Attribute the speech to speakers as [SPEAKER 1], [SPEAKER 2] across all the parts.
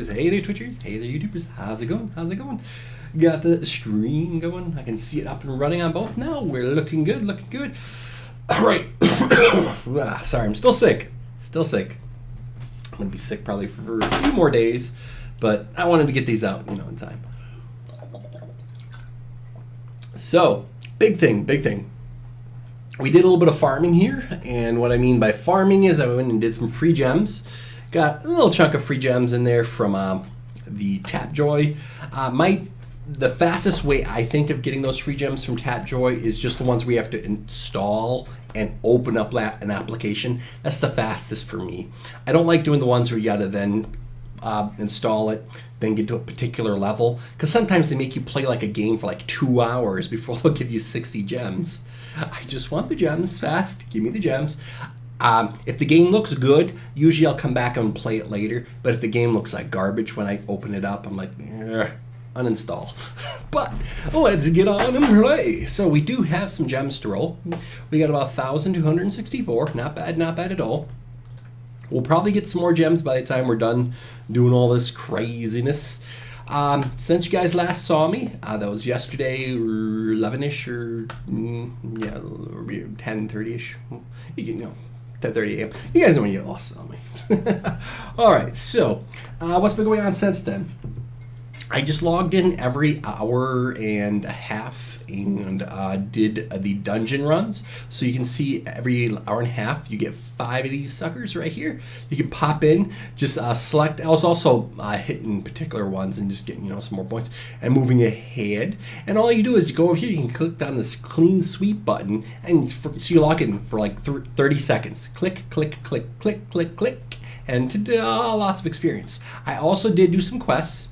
[SPEAKER 1] Twitchers. Hey there, Twitchers. Hey there, YouTubers. How's it going? How's it going? Got the stream going. I can see it up and running on both now. We're looking good, looking good. All right. Sorry, I'm still sick. Still sick. I'm going to be sick probably for a few more days, but I wanted to get these out, in time. So, big thing. We did a little bit of farming here, and what I mean by farming is I went and did some free gems. Got a little chunk of free gems in there from the Tapjoy. The fastest way I think of getting those free gems from Tapjoy is just the ones where you have to install and open up an application. That's the fastest for me. I don't like doing the ones where you gotta then install it, then get to a particular level, because sometimes they make you play like a game for like 2 hours before they'll give you 60 gems. I just want the gems fast. Give me the gems. If the game looks good, usually I'll come back and play it later. But if the game looks like garbage when I open it up, I'm like, uninstall. But let's get on and play. So we do have some gems to roll. We got about 1,264. Not bad at all. We'll probably get some more gems by the time we're done doing all this craziness. Since you guys last saw me, that was yesterday, 11ish or 10:30ish. 10:30 a.m. You guys know when you lost on me. All right, so what's been going on since then? I just logged in every hour and a half and did the dungeon runs. So you can see every hour and a half you get 5 of these suckers right here. You can pop in, just select. I was also hitting particular ones and just getting some more points and moving ahead. And all you do is you go over here, you can click on this clean sweep button, and so you log in for like 30 seconds. Click, click, click, click, click, click, and ta-da, lots of experience. I also did do some quests.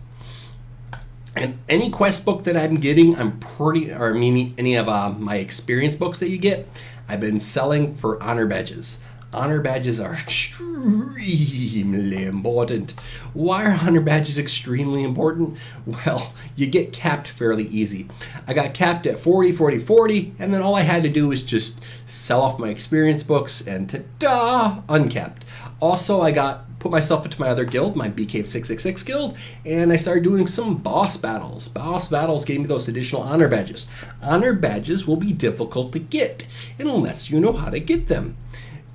[SPEAKER 1] And any quest book that I'm getting, any of my experience books that you get, I've been selling for honor badges. Honor badges are extremely important. Why are honor badges extremely important? Well, you get capped fairly easy. I got capped at 40, 40, 40, and then all I had to do was just sell off my experience books and ta-da, uncapped. Also, I put myself into my other guild, my BK666 guild, and I started doing some boss battles. Boss battles gave me those additional honor badges. Honor badges will be difficult to get unless you know how to get them.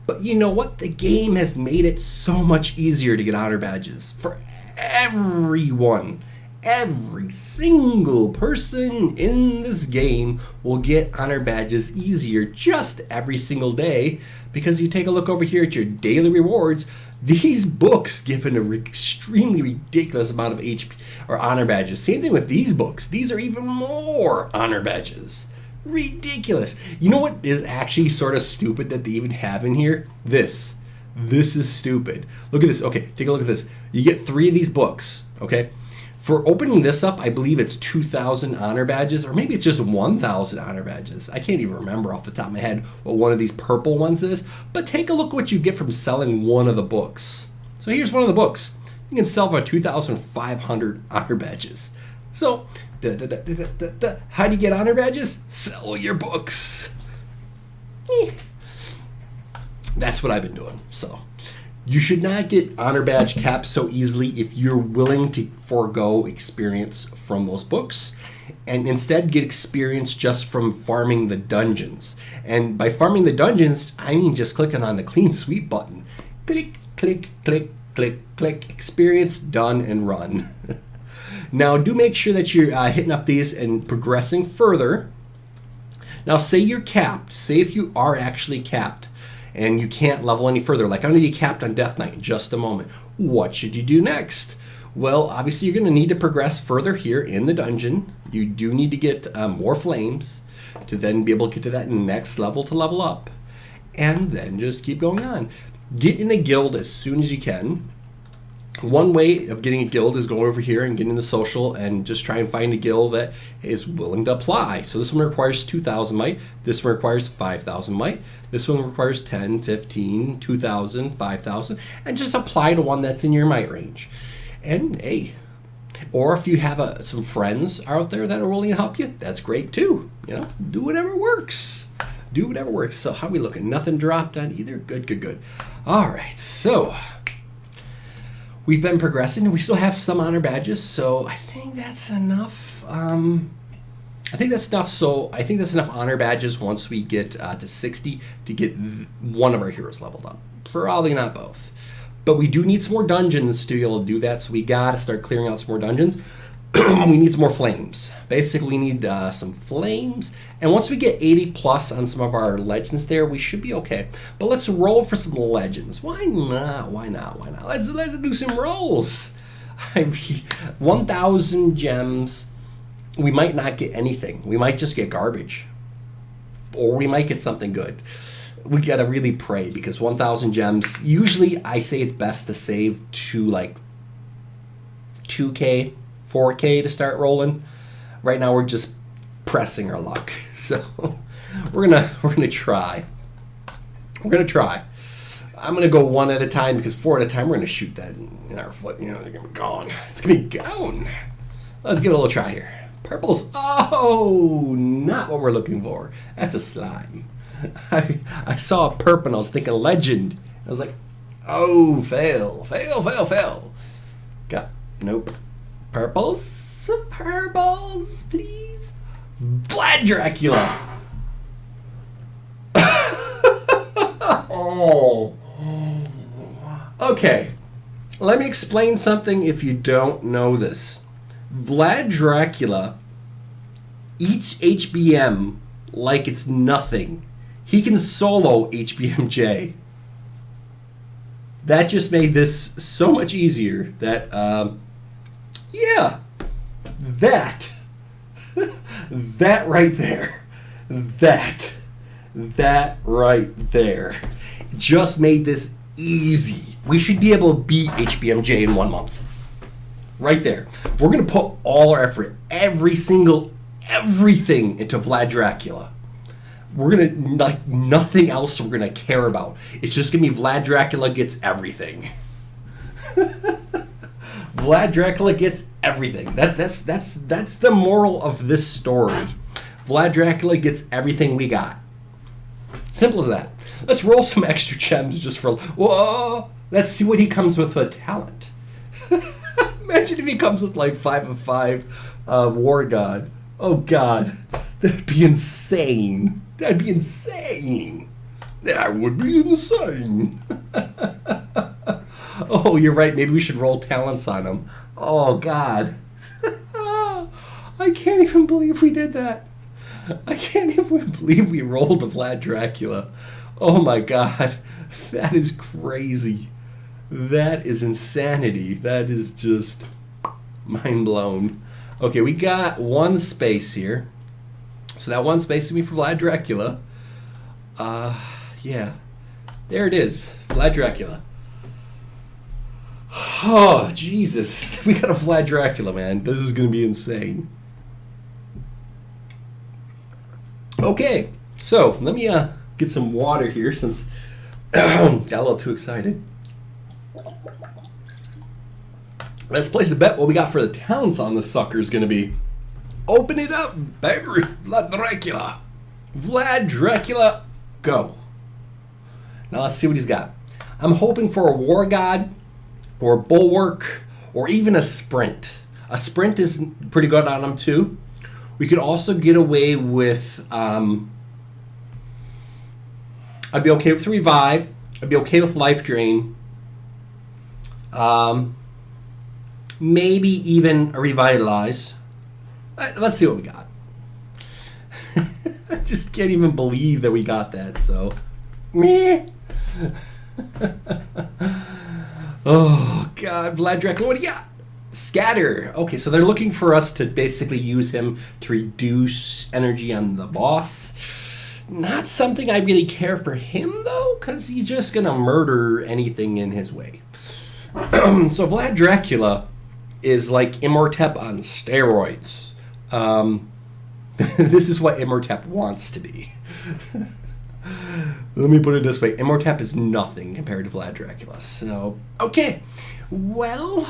[SPEAKER 1] But you know what? The game has made it so much easier to get honor badges for everyone. Every single person in this game will get honor badges easier just every single day, because you take a look over here at your daily rewards. These books give an extremely ridiculous amount of HP or honor badges. Same thing with these books. These are even more honor badges. Ridiculous. You know what is actually sort of stupid that they even have in here? This is stupid. Look at this. Okay, take a look at this. You get 3 of these books, okay? For opening this up, I believe it's 2,000 honor badges, or maybe it's just 1,000 honor badges. I can't even remember off the top of my head what one of these purple ones is, but take a look what you get from selling one of the books. So here's one of the books. You can sell for 2,500 honor badges. So, how do you get honor badges? Sell your books. That's what I've been doing, so. You should not get honor badge caps so easily if you're willing to forego experience from those books and instead get experience just from farming the dungeons. And by farming the dungeons, I mean just clicking on the clean sweep button. Click, click, click, click, click. Experience, done, and run. Now do make sure that you're hitting up these and progressing further. Now say you're capped. Say if you are actually capped and you can't level any further, like I'm going to be capped on Death Knight in just a moment. What should you do next? Well, obviously you're going to need to progress further here in the dungeon. You do need to get more flames to then be able to get to that next level to level up. And then just keep going on. Get in a guild as soon as you can. One way of getting a guild is going over here and getting the social and just try and find a guild that is willing to apply. So this one requires 2,000 might. This one requires 5,000 might. This one requires 10, 15, 2,000, 5,000. And just apply to one that's in your might range. And hey, or if you have some friends out there that are willing to help you, that's great too. Do whatever works. Do whatever works. So how we looking? Nothing dropped on either? Good, good, good. All right, so we've been progressing. We still have some honor badges, so I think that's enough. I think that's enough. So I think that's enough honor badges once we get to 60 to get one of our heroes leveled up. Probably not both. But we do need some more dungeons to be able to do that, so we gotta start clearing out some more dungeons. We need some more flames. Basically, we need some flames. And once we get 80 plus on some of our legends there, we should be okay. But let's roll for some legends. Why not? Why not? Why not? Let's do some rolls. 1,000 gems. We might not get anything. We might just get garbage. Or we might get something good. We gotta really pray, because 1,000 gems, usually I say it's best to save to like 2K, 4K to start rolling. Right now we're just pressing our luck. So we're gonna try. We're gonna try. I'm gonna go one at a time, because 4 at a time we're gonna shoot that in our foot. You know, they're gonna be gone. It's gonna be gone. Let's give it a little try here. Purples. Oh, not what we're looking for. That's a slime. I saw a purple and I was thinking legend. I was like, oh, fail. Nope. Purples, please. Vlad Dracula. Oh. Okay. Let me explain something if you don't know this. Vlad Dracula eats HBM like it's nothing. He can solo HBM J. That just made this so much easier. That, yeah, that right there, that right there, just made this easy. We should be able to beat HBM J in 1 month. Right there. We're gonna put all our effort, everything into Vlad Dracula. We're gonna, like, nothing else we're gonna care about. It's just gonna be Vlad Dracula gets everything. Vlad Dracula gets everything. That's the moral of this story. Vlad Dracula gets everything we got. Simple as that. Let's roll some extra gems just for, whoa, let's see what he comes with for talent. Imagine if he comes with like 5 of 5 War God. Oh God, that'd be insane. That'd be insane. That would be insane. Oh, you're right. Maybe we should roll talents on him. Oh God. I can't even believe we did that. I can't even believe we rolled a Vlad Dracula. Oh my God. That is crazy. That is insanity. That is just mind blown. Okay, we got one space here. So that one space is going to be for Vlad Dracula. Yeah. There it is. Vlad Dracula. Oh, Jesus. We got a Vlad Dracula, man. This is going to be insane. Okay. So, let me get some water here since got a little too excited. Let's place a bet what we got for the talents on this sucker is going to be. Open it up, baby. Vlad Dracula. Vlad Dracula, go. Now let's see what he's got. I'm hoping for a War God or a Bulwark or even a Sprint. A Sprint is pretty good on him too. We could also get away with, I'd be okay with Revive. I'd be okay with Life Drain. Maybe even a Revitalize. Let's see what we got. I just can't even believe that we got that, so. Meh. Oh, God. Vlad Dracula, what do you got? Scatter. Okay, so they're looking for us to basically use him to reduce energy on the boss. Not something I really care for him, though, because he's just going to murder anything in his way. So Vlad Dracula is like Immortep on steroids. This is what Immortep wants to be. Let me put it this way. Immortep is nothing compared to Vlad Dracula. So, okay. Well,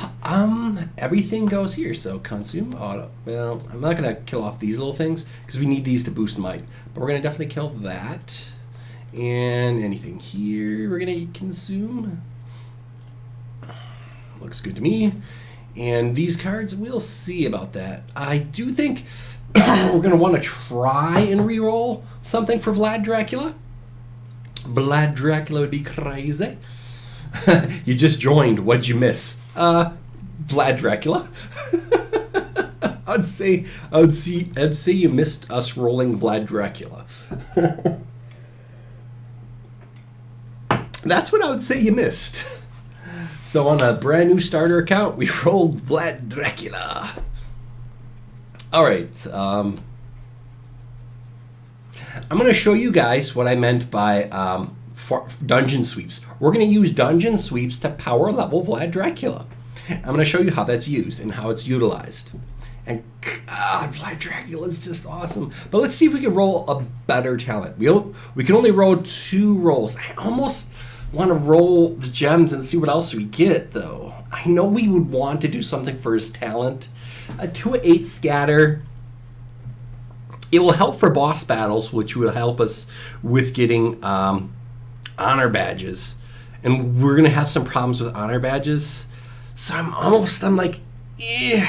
[SPEAKER 1] everything goes here. So, consume auto. Well, I'm not going to kill off these little things because we need these to boost might. But we're going to definitely kill that. And anything here we're going to consume. Looks good to me. And these cards, we'll see about that. I do think we're going to want to try and re-roll something for Vlad Dracula. Vlad Dracula would be crazy. You just joined. What'd you miss? Vlad Dracula. I'd say you missed us rolling Vlad Dracula. That's what I would say you missed. So on a brand new starter account, we rolled Vlad Dracula. All right. I'm going to show you guys what I meant by dungeon sweeps. We're going to use dungeon sweeps to power level Vlad Dracula. I'm going to show you how that's used and how it's utilized. And God, Vlad Dracula is just awesome. But let's see if we can roll a better talent. We can only roll 2 rolls. I almost want to roll the gems and see what else we get, though. I know we would want to do something for his talent. A 2/8 scatter. It will help for boss battles, which will help us with getting honor badges. And we're going to have some problems with honor badges. So I'm like, eh.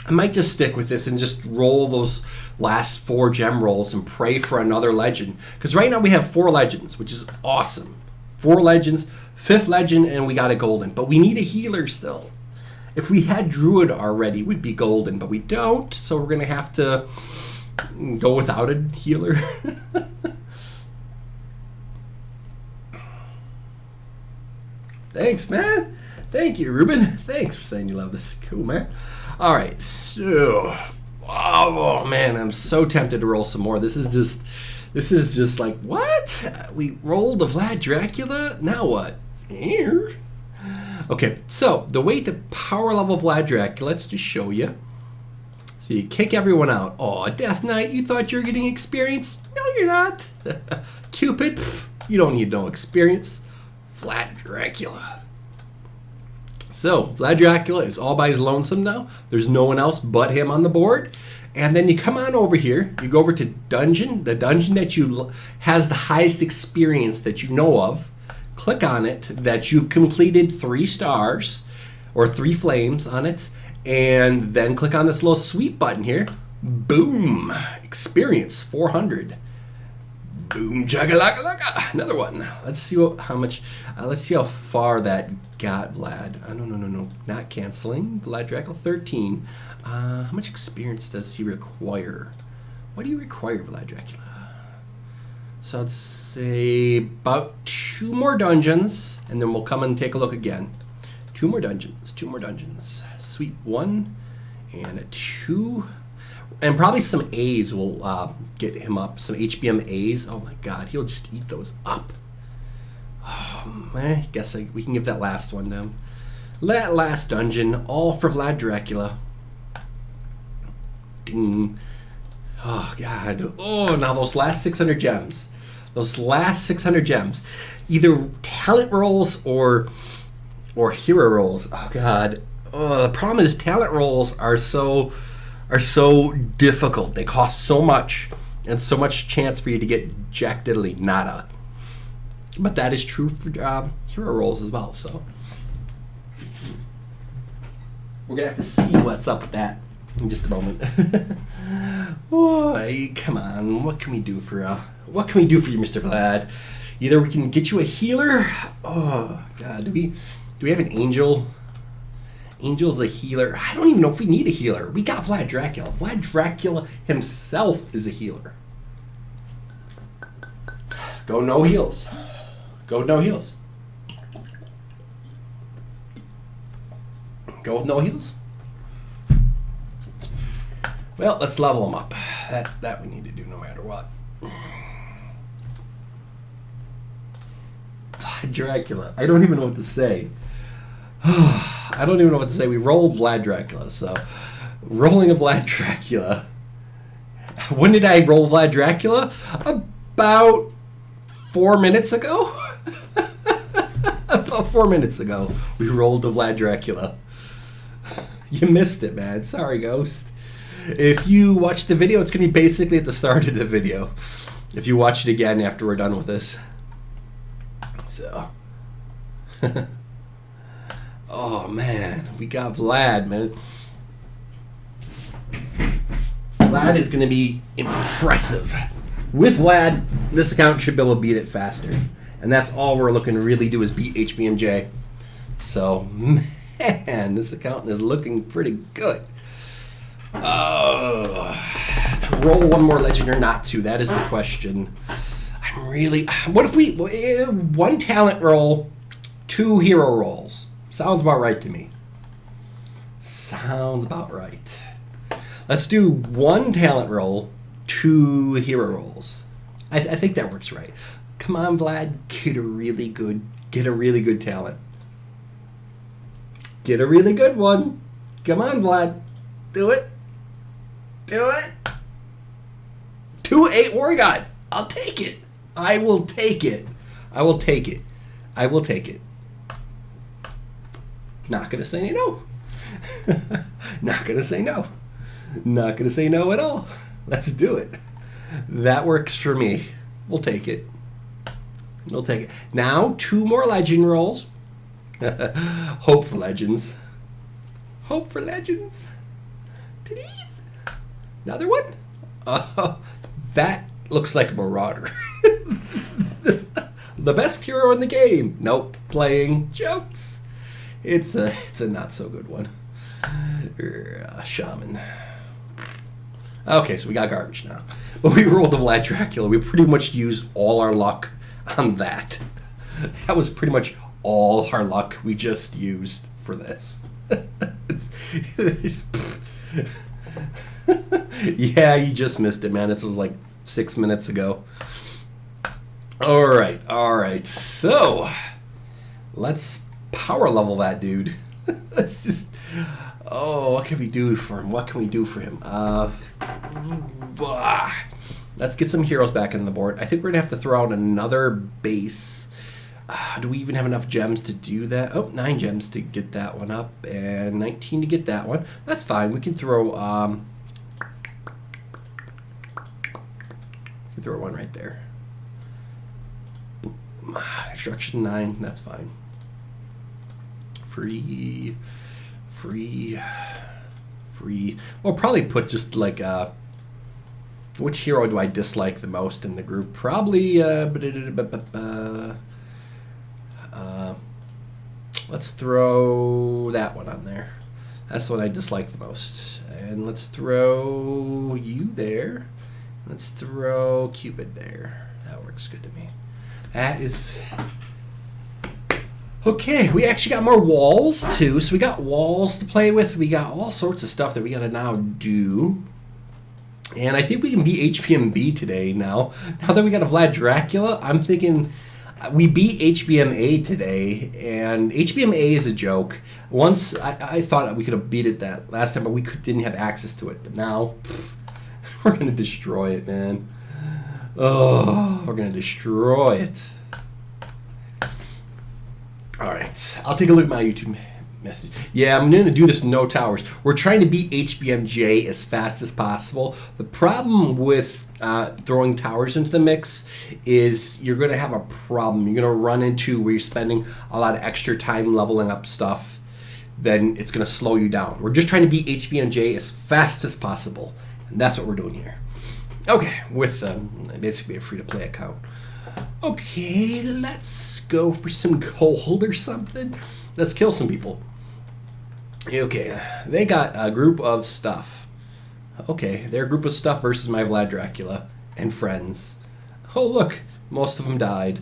[SPEAKER 1] I might just stick with this and just roll those last 4 gem rolls and pray for another legend. Because right now we have 4 legends, which is awesome. 4 legends, 5th legend, and we got a golden. But we need a healer still. If we had Druid already, we'd be golden, but we don't. So we're going to have to go without a healer. Thanks, man. Thank you, Ruben. Thanks for saying you love this. Cool, man. All right, so, oh man, I'm so tempted to roll some more. This is just like, what? We rolled a Vlad Dracula? Now what? Here. Okay, so the way to power level Vlad Dracula, let's just show you. So you kick everyone out. Oh, Death Knight, you thought you were getting experience? No, you're not. Cupid, you don't need no experience. Vlad Dracula. So, Vlad Dracula is all by his lonesome now. There's no one else but him on the board. And then you come on over here. You go over to Dungeon, the dungeon that has the highest experience that you know of. Click on it, that you've completed 3 stars or 3 flames on it. And then click on this little sweep button here. Boom! Experience 400. Boom, jagalaka, another one. Let's see how much. Let's see how far that got Vlad. No, not canceling. Vlad Dracula 13. How much experience does he require? What do you require, Vlad Dracula? So I'd say about 2 more dungeons, and then we'll come and take a look again. 2 more dungeons. 2 more dungeons. Sweep 1 and a 2. And probably some A's will get him up. Some HBM A's. Oh my God, he'll just eat those up. I guess we can give that last one down. That last dungeon, all for Vlad Dracula. Ding. Oh God. Oh, now those last 600 gems. Those last 600 gems. Either talent rolls or hero rolls. Oh God. Oh, the problem is talent rolls are so difficult. They cost so much and so much chance for you to get jack diddly nada. But that is true for hero rolls as well. So we're gonna have to see what's up with that in just a moment. Oh, come on! What can we do for you, Mr. Vlad? Either we can get you a healer. Oh God, do we have an angel? Angel's a healer. I don't even know if we need a healer. We got Vlad Dracula. Vlad Dracula himself is a healer. Go no heals. Go no heals. Go with no heals. Well, let's level him up. That we need to do no matter what. Vlad Dracula. I don't even know what to say. I don't even know what to say. We rolled Vlad Dracula, so rolling a Vlad Dracula. When did I roll Vlad Dracula? About 4 minutes ago. About 4 minutes ago, we rolled a Vlad Dracula. You missed it, man. Sorry, Ghost. If you watch the video, it's going to be basically at the start of the video. If you watch it again after we're done with this. So. Oh, man. We got Vlad, man. Vlad is going to be impressive. With Vlad, this account should be able to beat it faster. And that's all we're looking to really do is beat HBM J. So, man, this account is looking pretty good. To roll one more legend or not to, that is the question. I'm really... What if we... One talent roll, 2 hero rolls. Sounds about right to me. Sounds about right. Let's do 1 talent roll, 2 hero rolls. I think that works right. Come on, Vlad. Get a really good talent. Get a really good one. Come on, Vlad. Do it. Do it. 2-8 War God. I'll take it. I will take it. I will take it. I will take it. Not going to say no. Not going to say no. Not going to say no at all. Let's do it. That works for me. We'll take it. We'll take it. Now, 2 more legend rolls. Hope for legends. Hope for legends. Please. Another one? That looks like a marauder. The best hero in the game. Nope. Playing jokes. It's a not so good one. Shaman. Okay, so we got garbage now. But we rolled the Vlad Dracula. We pretty much used all our luck on that. That was pretty much all our luck we just used for this. Yeah, you just missed it, man. It was like 6 minutes ago. All right. So, let's power level that dude. Let's just... Oh, what can we do for him? Let's get some heroes back in the board. I think we're going to have to throw out another base. Do we even have enough gems to do that? Oh, 9 gems to get that one up, and 19 to get that one. That's fine. We can throw... throw one right there. Construction 9. That's fine. Free. We'll probably put just like which hero do I dislike the most in the group? Probably let's throw that one on there. That's the one I dislike the most. And let's throw you there. Let's throw Cupid there. That works good to me. That is... Okay, we actually got more walls, too. So we got walls to play with. We got all sorts of stuff that we got to now do. And I think we can beat HBM today now. Now that we got a Vlad Dracula, I'm thinking... We beat HBM A today, and HBM A is a joke. Once, I thought we could have beat it that last time, but we didn't have access to it. But now, we're going to destroy it, man. Oh, we're going to destroy it. All right, I'll take a look at my YouTube message. Yeah, I'm going to do this with no towers. We're trying to beat HBM J as fast as possible. The problem with throwing towers into the mix is you're going to have a problem. You're going to run into where you're spending a lot of extra time leveling up stuff. Then it's going to slow you down. We're just trying to beat HBM J as fast as possible. And that's what we're doing here. Okay, with basically a free-to-play account. Okay, let's go for some gold or something. Let's kill some people. Okay, they got a group of stuff. Okay, their group of stuff versus my Vlad Dracula and friends. Oh, look, most of them died.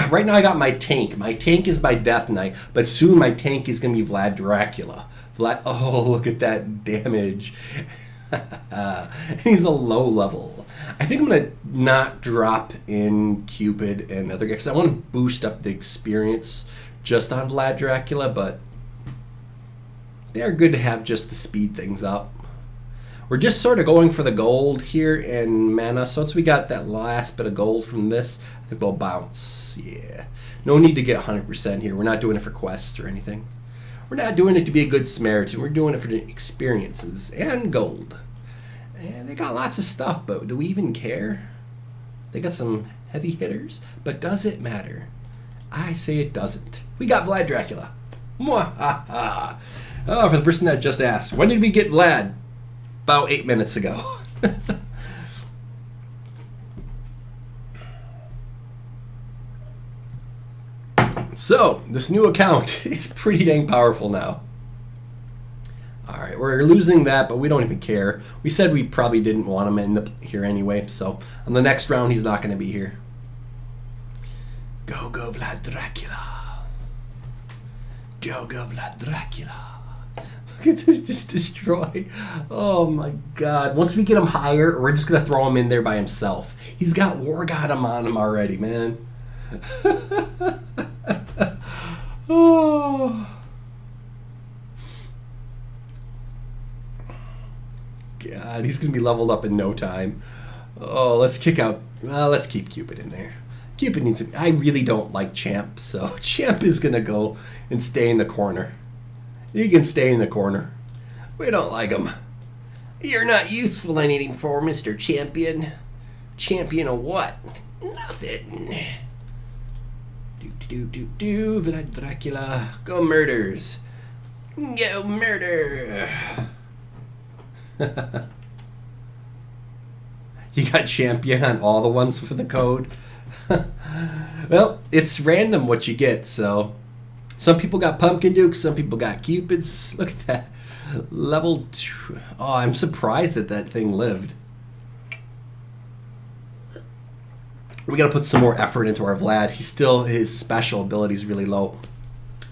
[SPEAKER 1] Right now I got my tank. My tank is my Death Knight, but soon my tank is going to be Vlad Dracula. Oh, look at that damage. He's a low level. I think I'm going to not drop in Cupid and other guys. I want to boost up the experience just on Vlad Dracula, but they are good to have just to speed things up. We're just sort of going for the gold here in mana. So once we got that last bit of gold from this, I think we'll bounce. Yeah. No need to get 100% here. We're not doing it for quests or anything. We're not doing it to be a good Samaritan. We're doing it for the experiences and gold. And they got lots of stuff, but do we even care? They got some heavy hitters, but does it matter? I say it doesn't. We got Vlad Dracula. Mwahaha. Oh, for the person that just asked, when did we get Vlad? About 8 minutes ago. So, this new account is pretty dang powerful now. Alright, we're losing that, but we don't even care. We said we probably didn't want him in here anyway, so on the next round he's not going to be here. Go, go, Vlad Dracula. Go, go, Vlad Dracula. Look at this just destroy. Oh my god. Once we get him higher, we're just going to throw him in there by himself. He's got War God on him already, man. Oh. God, he's going to be leveled up in no time. Oh, let's kick out. Well, let's keep Cupid in there. Cupid needs to. I really don't like Champ, so Champ is going to go and stay in the corner. He can stay in the corner. We don't like him. You're not useful anymore, Mr. Champion. Champion of what? Nothing. Do, Vlad Dracula. Go murders. Go murder. You got Champion on all the ones for the code. Well, it's random what you get, so some people got Pumpkin Dukes, some people got Cupids. Look at that. Level 2. Oh, I'm surprised that that thing lived. We got to put some more effort into our Vlad. He's still, his special ability is really low.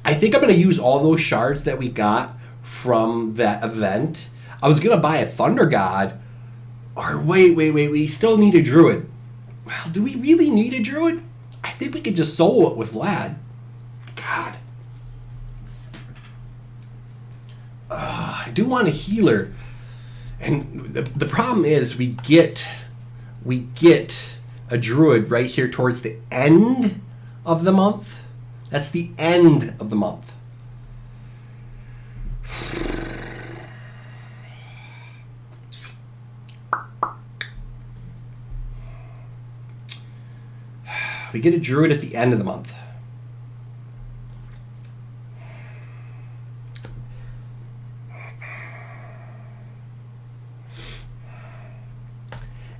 [SPEAKER 1] I think I'm going to use all those shards that we got from that event. I was going to buy a Thunder God. Or wait. We still need a Druid. Well, do we really need a Druid? I think we could just solo it with Vlad. God. I do want a healer. And the problem is we get a Druid right here towards the end of the month. That's the end of the month. We get a Druid at the end of the month.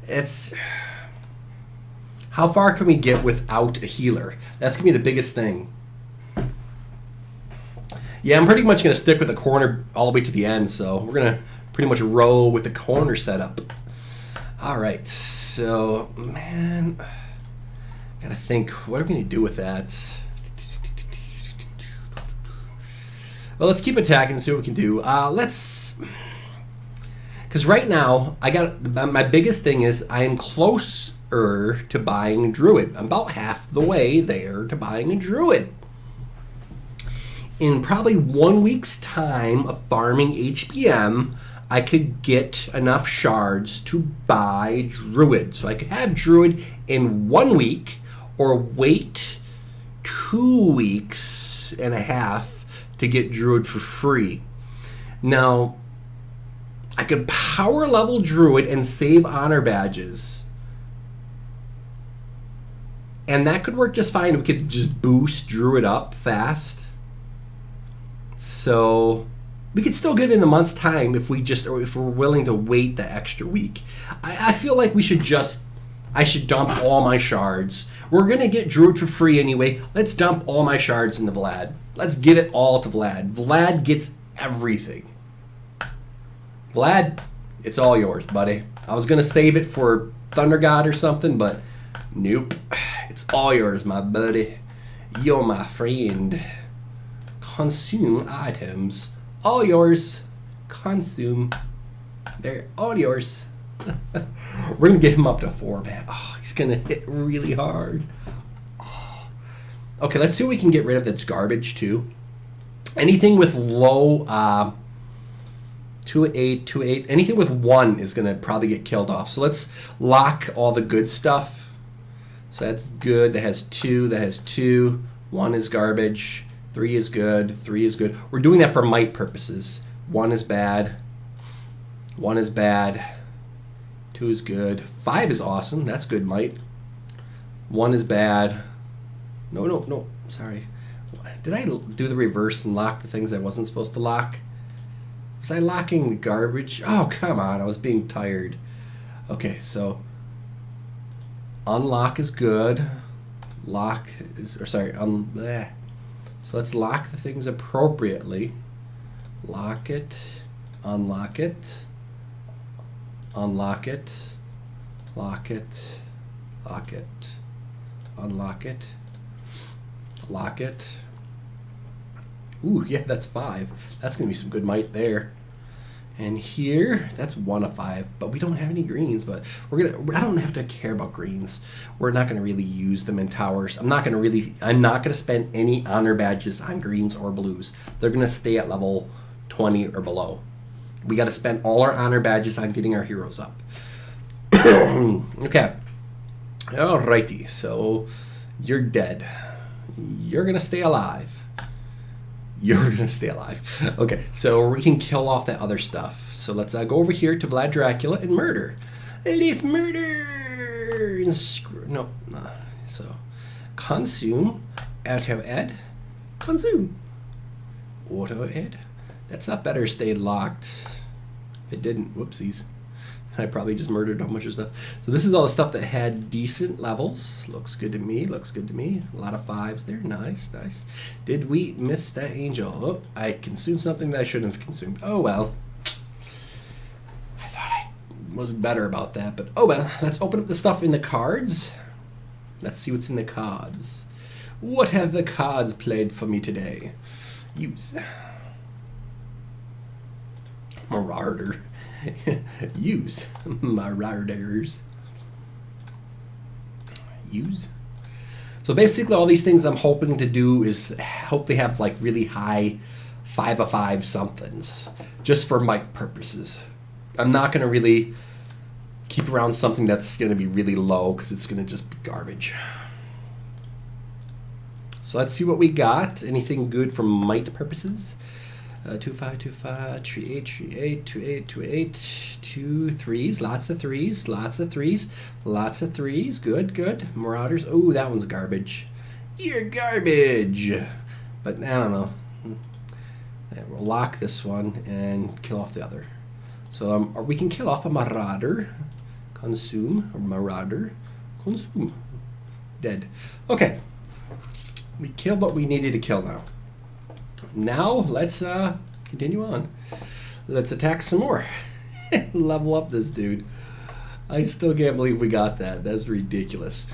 [SPEAKER 1] It's... How far can we get without a healer? That's going to be the biggest thing. Yeah, I'm pretty much going to stick with the corner all the way to the end, so we're going to pretty much roll with the corner setup. All right, so, man, got to think, what are we going to do with that? Well, let's keep attacking and see what we can do. Because right now, my biggest thing is I am closer to buying a Druid. I'm about half the way there to buying a Druid. In probably 1 week's time of farming HBM, I could get enough shards to buy Druid. So I could have Druid in 1 week or wait 2 weeks and a half to get Druid for free. Now, I could power level Druid and save honor badges. And that could work just fine. We could just boost Druid up fast. So we could still get it in a month's time if we're willing to wait the extra week. I feel like I should dump all my shards. We're gonna get Druid for free anyway. Let's dump all my shards into Vlad. Let's give it all to Vlad. Vlad gets everything. Vlad, it's all yours, buddy. I was gonna save it for Thunder God or something, but nope. It's all yours, my buddy. You're my friend. Consume items. All yours. Consume. They're all yours. We're going to get him up to 4, man. Oh, he's going to hit really hard. Oh. Okay, let's see what we can get rid of that's garbage, too. Anything with low... 2-8, 2-8. Anything with 1 is going to probably get killed off. So let's lock all the good stuff. So that's good. That has 2. That has 2. 1 is garbage. 3 is good. 3 is good. We're doing that for might purposes. 1 is bad. 1 is bad. 2 is good. 5 is awesome. That's good might. 1 is bad. No. Sorry. Did I do the reverse and lock the things I wasn't supposed to lock? Was I locking the garbage? Oh, come on. I was being tired. Okay, so unlock is good. Lock is, or sorry, bleh. So let's lock the things appropriately. Lock it, unlock it, unlock it, lock it, lock it, unlock it, lock it. Ooh, yeah, that's 5. That's going to be some good might there. And here, that's 1 of 5, but we don't have any greens, but I don't have to care about greens. We're not going to really use them in towers. I'm not going to spend any honor badges on greens or blues. They're going to stay at level 20 or below. We got to spend all our honor badges on getting our heroes up. Okay. Alrighty, so you're dead. You're going to stay alive. You're going to stay alive. Okay, so we can kill off that other stuff. So let's go over here to Vlad Dracula and murder. Let's murder! And so, consume, auto-ed, consume, auto-ed. That's not better stayed locked. If it didn't, whoopsies. I probably just murdered a bunch of stuff. So this is all the stuff that had decent levels. Looks good to me, looks good to me. A lot of 5s there, nice, nice. Did we miss that angel? Oh, I consumed something that I shouldn't have consumed. Oh well. I thought I was better about that, but oh well. Let's open up the stuff in the cards. Let's see what's in the cards. What have the cards played for me today? Use. Marauder. Use. Marauders. Use. So basically all these things I'm hoping to do is hope they have like really high 5 of 5 somethings just for might purposes. I'm not going to really keep around something that's going to be really low because it's going to just be garbage. So let's see what we got. Anything good for might purposes? 2 5 2 5 3 8 3 8 2 8 2 8 2 3s, lots of 3s, lots of 3s, lots of 3s. Good, good. Marauders. Oh, that one's garbage. You're garbage. But I don't know. We'll lock this one and kill off the other. So we can kill off a marauder. Consume. Or marauder. Consume. Dead. Okay. We killed what we needed to kill now. Now, let's continue on. Let's attack some more. Level up this dude. I still can't believe we got that. That's ridiculous.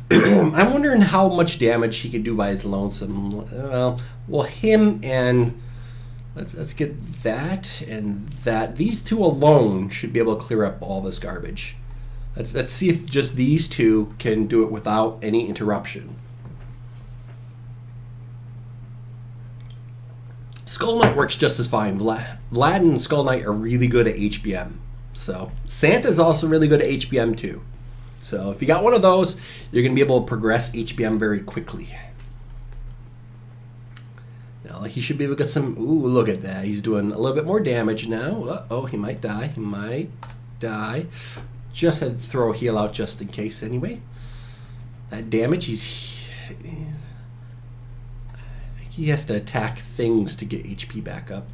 [SPEAKER 1] I'm wondering how much damage he can do by his lonesome. Well, him and... Let's get that and that. These two alone should be able to clear up all this garbage. Let's see if just these two can do it without any interruption. Skull Knight works just as fine. Vlad and Skull Knight are really good at HBM. So Santa's also really good at HBM too. So if you got one of those, you're going to be able to progress HBM very quickly. Now he should be able to get some... Ooh, look at that. He's doing a little bit more damage now. Uh-oh, he might die. He might die. Just had to throw a heal out just in case anyway. That damage, he has to attack things to get HP back up.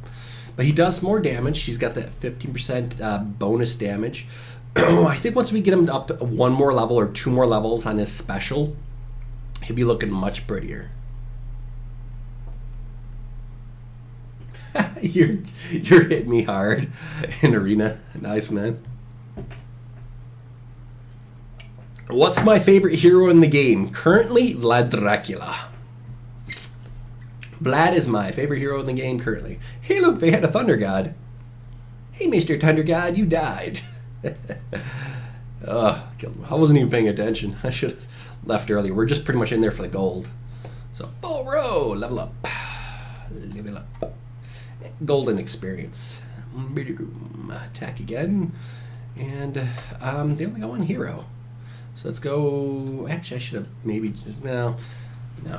[SPEAKER 1] But he does more damage. He's got that 15% bonus damage. I think once we get him up 1 more level or 2 more levels on his special, he'll be looking much prettier. You're hitting me hard in arena. Nice, man. What's my favorite hero in the game? Currently, Vlad Dracula. Vlad is my favorite hero in the game currently. Hey, look, they had a Thunder God. Hey, Mr. Thunder God, you died. Killed him. I wasn't even paying attention. I should have left earlier. We're just pretty much in there for the gold. So, full row, level up. Level up. Golden experience. Attack again. And they only got 1 hero. So let's go... Actually, I should have maybe... No,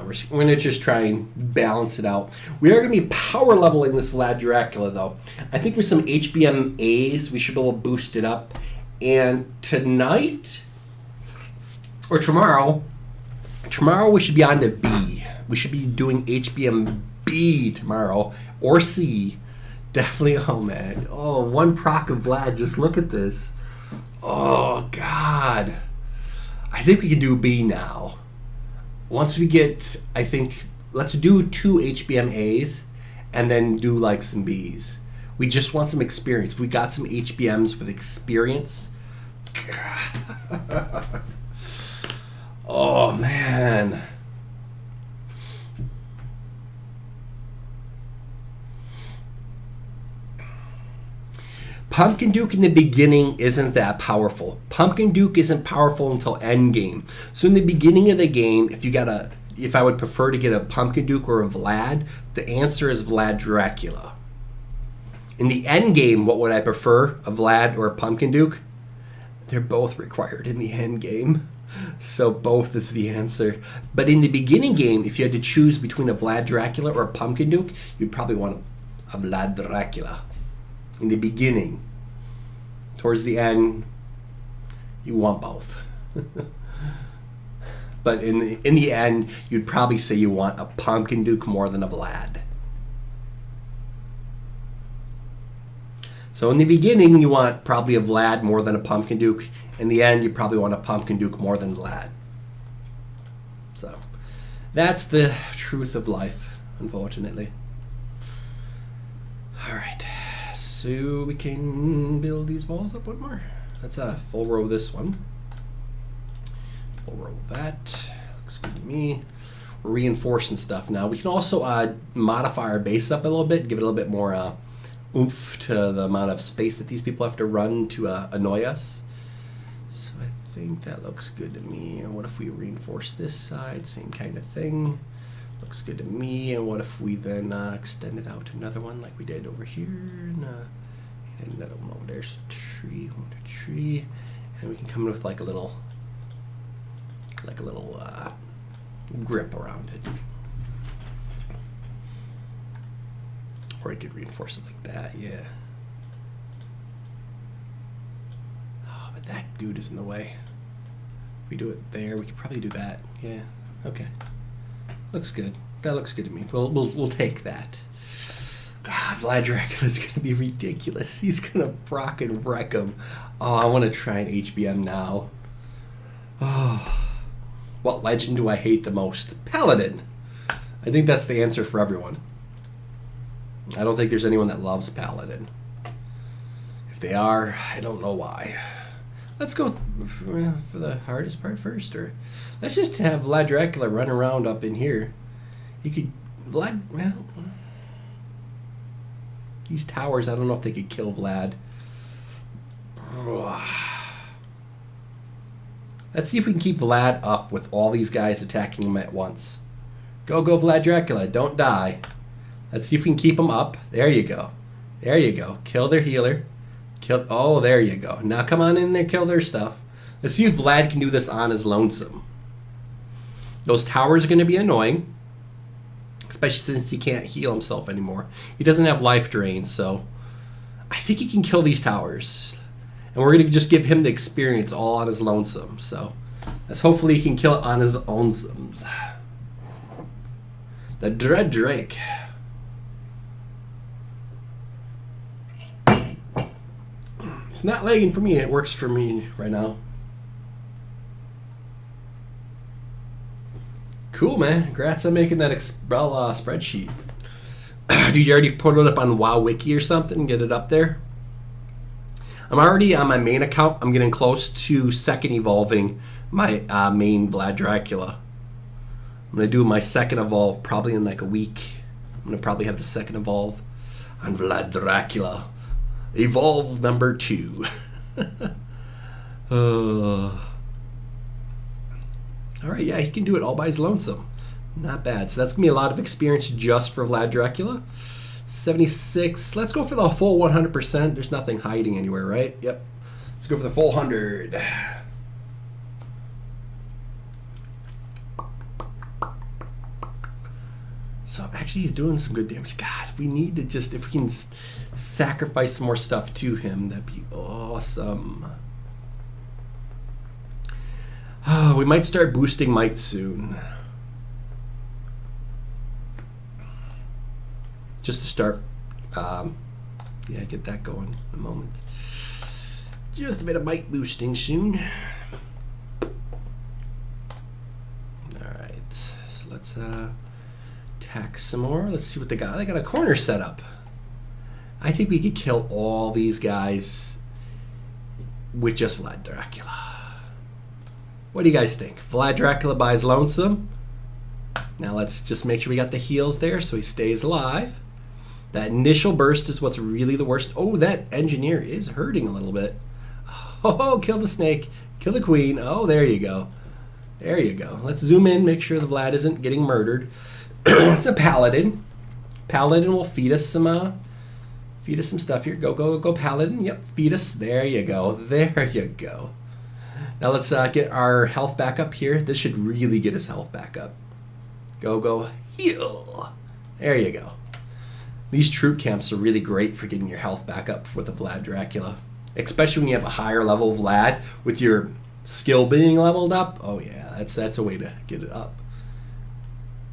[SPEAKER 1] we're going to just try and balance it out. We are going to be power leveling this Vlad Dracula, though. I think with some HBM A's, we should be able to boost it up. And tonight, or tomorrow we should be on to B. We should be doing HBM B tomorrow, or C. Definitely, oh man. Oh, one proc of Vlad, just look at this. Oh, God. I think we can do B now. Once we get, I think, let's do 2 HBM A's and then do like some B's. We just want some experience. We got some HBMs with experience. Oh, man. Pumpkin Duke in the beginning isn't that powerful. Pumpkin Duke isn't powerful until end game. So in the beginning of the game, if I would prefer to get a Pumpkin Duke or a Vlad, the answer is Vlad Dracula. In the end game, what would I prefer, a Vlad or a Pumpkin Duke? They're both required in the end game. So both is the answer. But in the beginning game, if you had to choose between a Vlad Dracula or a Pumpkin Duke, you'd probably want a Vlad Dracula. In the beginning. Towards the end, you want both. But in the end, you'd probably say you want a Pumpkin Duke more than a Vlad. So in the beginning, you want probably a Vlad more than a Pumpkin Duke. In the end, you probably want a Pumpkin Duke more than Vlad. So that's the truth of life, unfortunately. All right. So we can build these walls up one more. That's a full row this one. Full row that. Looks good to me. We're reinforcing stuff now. We can also modify our base up a little bit, give it a little bit more oomph to the amount of space that these people have to run to annoy us. So I think that looks good to me. And what if we reinforce this side? Same kind of thing. Looks good to me. And what if we then extend it out to another one like we did over here? And another one over there's a tree, and we can come in with like a little grip around it. Or I could reinforce it like that, yeah. Oh, but that dude is in the way. If we do it there, we could probably do that. Yeah, okay. Looks good. That looks good to me. We'll take that. God, Vlad Dracula's gonna be ridiculous. He's gonna proc and wreck him. Oh, I want to try an HBM now. Oh, what legend do I hate the most? Paladin. I think that's the answer for everyone. I don't think there's anyone that loves Paladin. If they are, I don't know why. Let's go for the hardest part first, or let's just have Vlad Dracula run around up in here. He could, well, these towers, I don't know if they could kill Vlad. Let's see if we can keep Vlad up with all these guys attacking him at once. Go, Vlad Dracula, don't die. Let's see if we can keep him up. There you go. There you go. Kill their healer. Oh, there you go. Now come on in there, kill their stuff. Let's see if Vlad can do this on his lonesome. Those towers are going to be annoying, especially since he can't heal himself anymore. He doesn't have life drain, so I think he can kill these towers. And we're going to just give him the experience all on his lonesome. So let's hopefully he can kill it on his lonesome. The Dread Drake. It's not lagging for me. It works for me right now. Cool, man. Congrats on making that Excel spreadsheet. Did you already put it up on WoW Wiki or something? Get it up there? I'm already on my main account. I'm getting close to second evolving my main Vlad Dracula. I'm going to do my second evolve probably in like a week. I'm going to probably have the second evolve on Vlad Dracula. Evolve number 2. Alright, yeah, he can do it all by his lonesome. Not bad. So that's going to be a lot of experience just for Vlad Dracula. 76. Let's go for the full 100%. There's nothing hiding anywhere, right? Yep. Let's go for the full 100. So actually he's doing some good damage. God, we need to just, if we can sacrifice some more stuff to him, that'd be awesome. Oh, we might start boosting might soon. just to start. Yeah, get that going in a moment. Just a bit of bite boosting soon. Alright, so let's tack some more. Let's see what they got. They got a corner set up. I think we could kill all these guys with just Vlad Dracula. What do you guys think? Vlad Dracula buys lonesome. Now let's just make sure we got the heals there so he stays alive. That initial burst is what's really the worst. Oh, that engineer is hurting a little bit. Oh, kill the snake. Kill the queen. Oh, there you go. There you go. Let's zoom in, make sure the Vlad isn't getting murdered. It's a paladin. Paladin will feed us some stuff here. Go, paladin. Yep, feed us. There you go. There you go. Now let's get our health back up here. This should really get us health back up. Go, heal. There you go. These troop camps are really great for getting your health back up with a Vlad Dracula. Especially when you have a higher level Vlad with your skill being leveled up. Oh yeah, that's a way to get it up.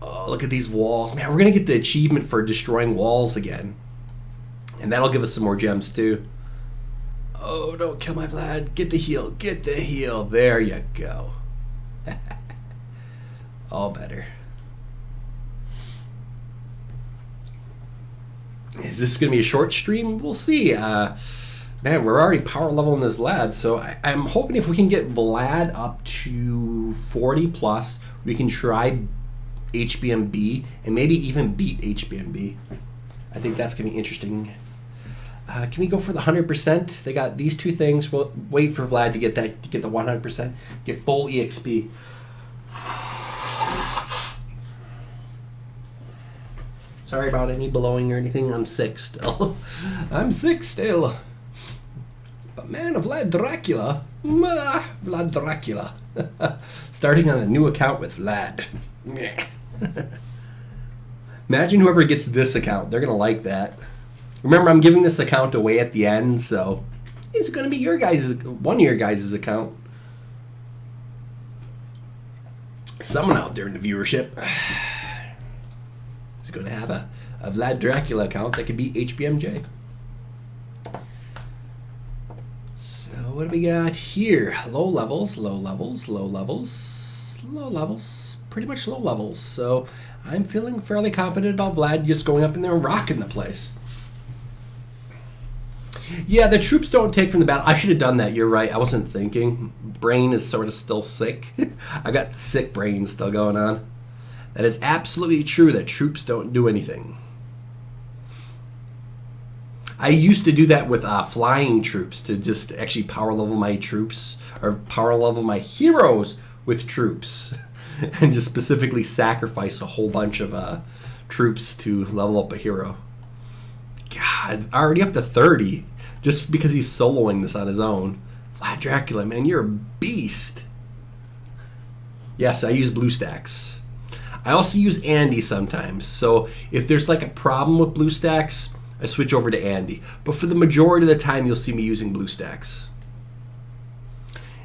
[SPEAKER 1] Oh, look at these walls. Man, we're going to get the achievement for destroying walls again. And that'll give us some more gems too. Oh, don't kill my Vlad. Get the heal. Get the heal. There you go. All better. Is this going to be a short stream? We'll see. Man, we're already power leveling this Vlad, so I'm hoping if we can get Vlad up to 40 plus, we can try HBM B and maybe even beat HBM B. I think that's going to be interesting. Can we go for the 100%? They got these two things. We'll wait for Vlad to get the 100%, get full EXP. Sorry about any blowing or anything. I'm sick still. I'm sick still. But man, Vlad Dracula. Vlad Dracula. Starting on a new account with Vlad. Imagine whoever gets this account. They're going to like that. Remember, I'm giving this account away at the end, so it's going to be one of your guys' account. Someone out there in the viewership is going to have a Vlad Dracula account that could be HBM J. So what do we got here? Low levels, low levels, low levels, low levels. Pretty much low levels. So I'm feeling fairly confident about Vlad just going up in there and rocking the place. Yeah, the troops don't take from the battle. I should have done that. You're right. I wasn't thinking. Brain is sort of still sick. I got sick brain still going on. That is absolutely true that troops don't do anything. I used to do that with flying troops to just actually power level my troops or power level my heroes with troops and just specifically sacrifice a whole bunch of troops to level up a hero. God, already up to 30 just because he's soloing this on his own. Vlad Dracula, man, you're a beast. Yes, I use BlueStacks. I also use Andy sometimes. So if there's like a problem with BlueStacks, I switch over to Andy. But for the majority of the time, you'll see me using BlueStacks.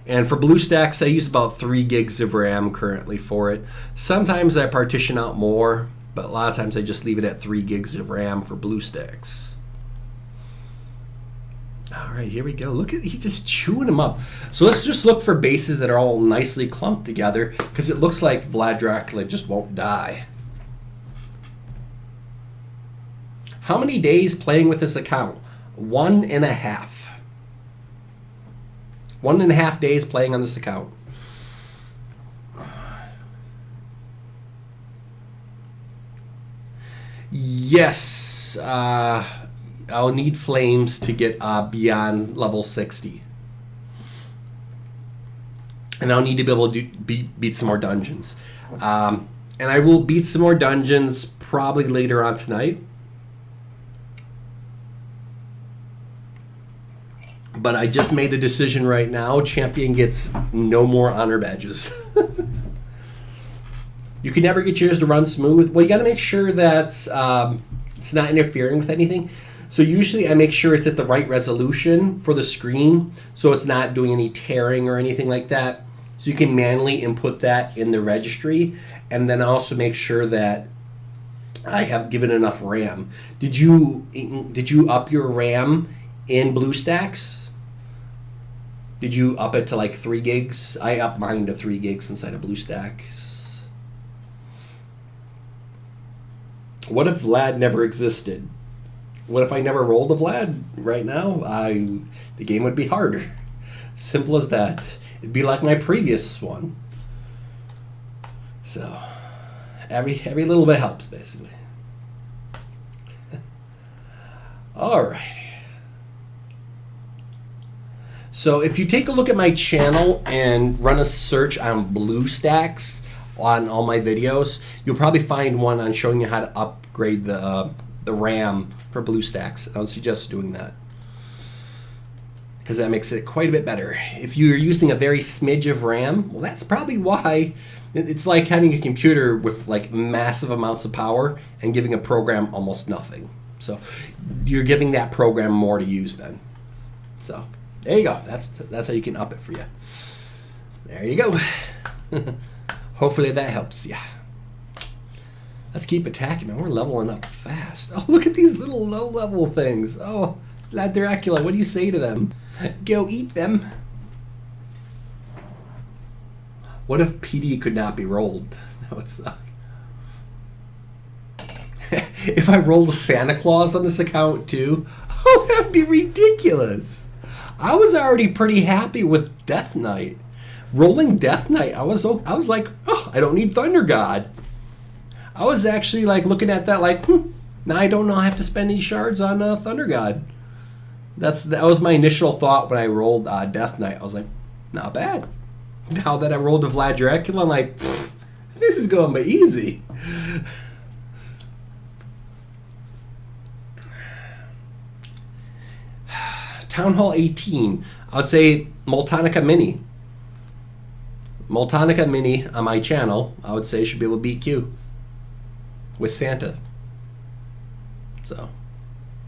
[SPEAKER 1] And for BlueStacks, I use about 3 gigs of RAM currently for it. Sometimes I partition out more, but a lot of times I just leave it at 3 gigs of RAM for BlueStacks. All right, here we go. Look at, he's just chewing them up. So let's just look for bases that are all nicely clumped together because it looks like Vlad Dracula just won't die. How many days playing with this account? 1.5. 1.5 days playing on this account. Yes. I'll need flames to get beyond level 60. And I'll need to be able to beat some more dungeons. And I will beat some more dungeons probably later on tonight. But I just made the decision right now. Champion gets no more honor badges. You can never get yours to run smooth. Well, you got to make sure that it's not interfering with anything. So usually I make sure it's at the right resolution for the screen so it's not doing any tearing or anything like that. So you can manually input that in the registry and then also make sure that I have given enough RAM. Did you up your RAM in BlueStacks? Did you up it to like 3 gigs? I upped mine to 3 gigs inside of BlueStacks. What if Vlad never existed? What if I never rolled a Vlad right now? The game would be harder. Simple as that. It'd be like my previous one. So every little bit helps, basically. All right. So if you take a look at my channel and run a search on BlueStacks on all my videos, you'll probably find one on showing you how to upgrade the RAM for BlueStacks. I would suggest doing that, because that makes it quite a bit better. If you're using a very smidge of RAM, well, that's probably why. It's like having a computer with like massive amounts of power and giving a program almost nothing. So you're giving that program more to use then. So there you go. That's how you can up it for you. There you go. Hopefully that helps you. Let's keep attacking, man. We're leveling up fast. Oh, look at these little low-level things. Oh, Vlad Dracula, what do you say to them? Go eat them. What if PD could not be rolled? That would suck. If I rolled a Santa Claus on this account too, oh, that would be ridiculous. I was already pretty happy with Death Knight. Rolling Death Knight, I was like, oh, I don't need Thunder God. I was actually like looking at that like, now I don't know I have to spend any shards on Thunder God. That was my initial thought when I rolled Death Knight. I was like, not bad. Now that I rolled a Vlad Dracula, I'm like, this is going by easy. Town Hall 18. I would say Multonica Mini. Multonica Mini on my channel, I would say, should be able to beat Q with Santa. So,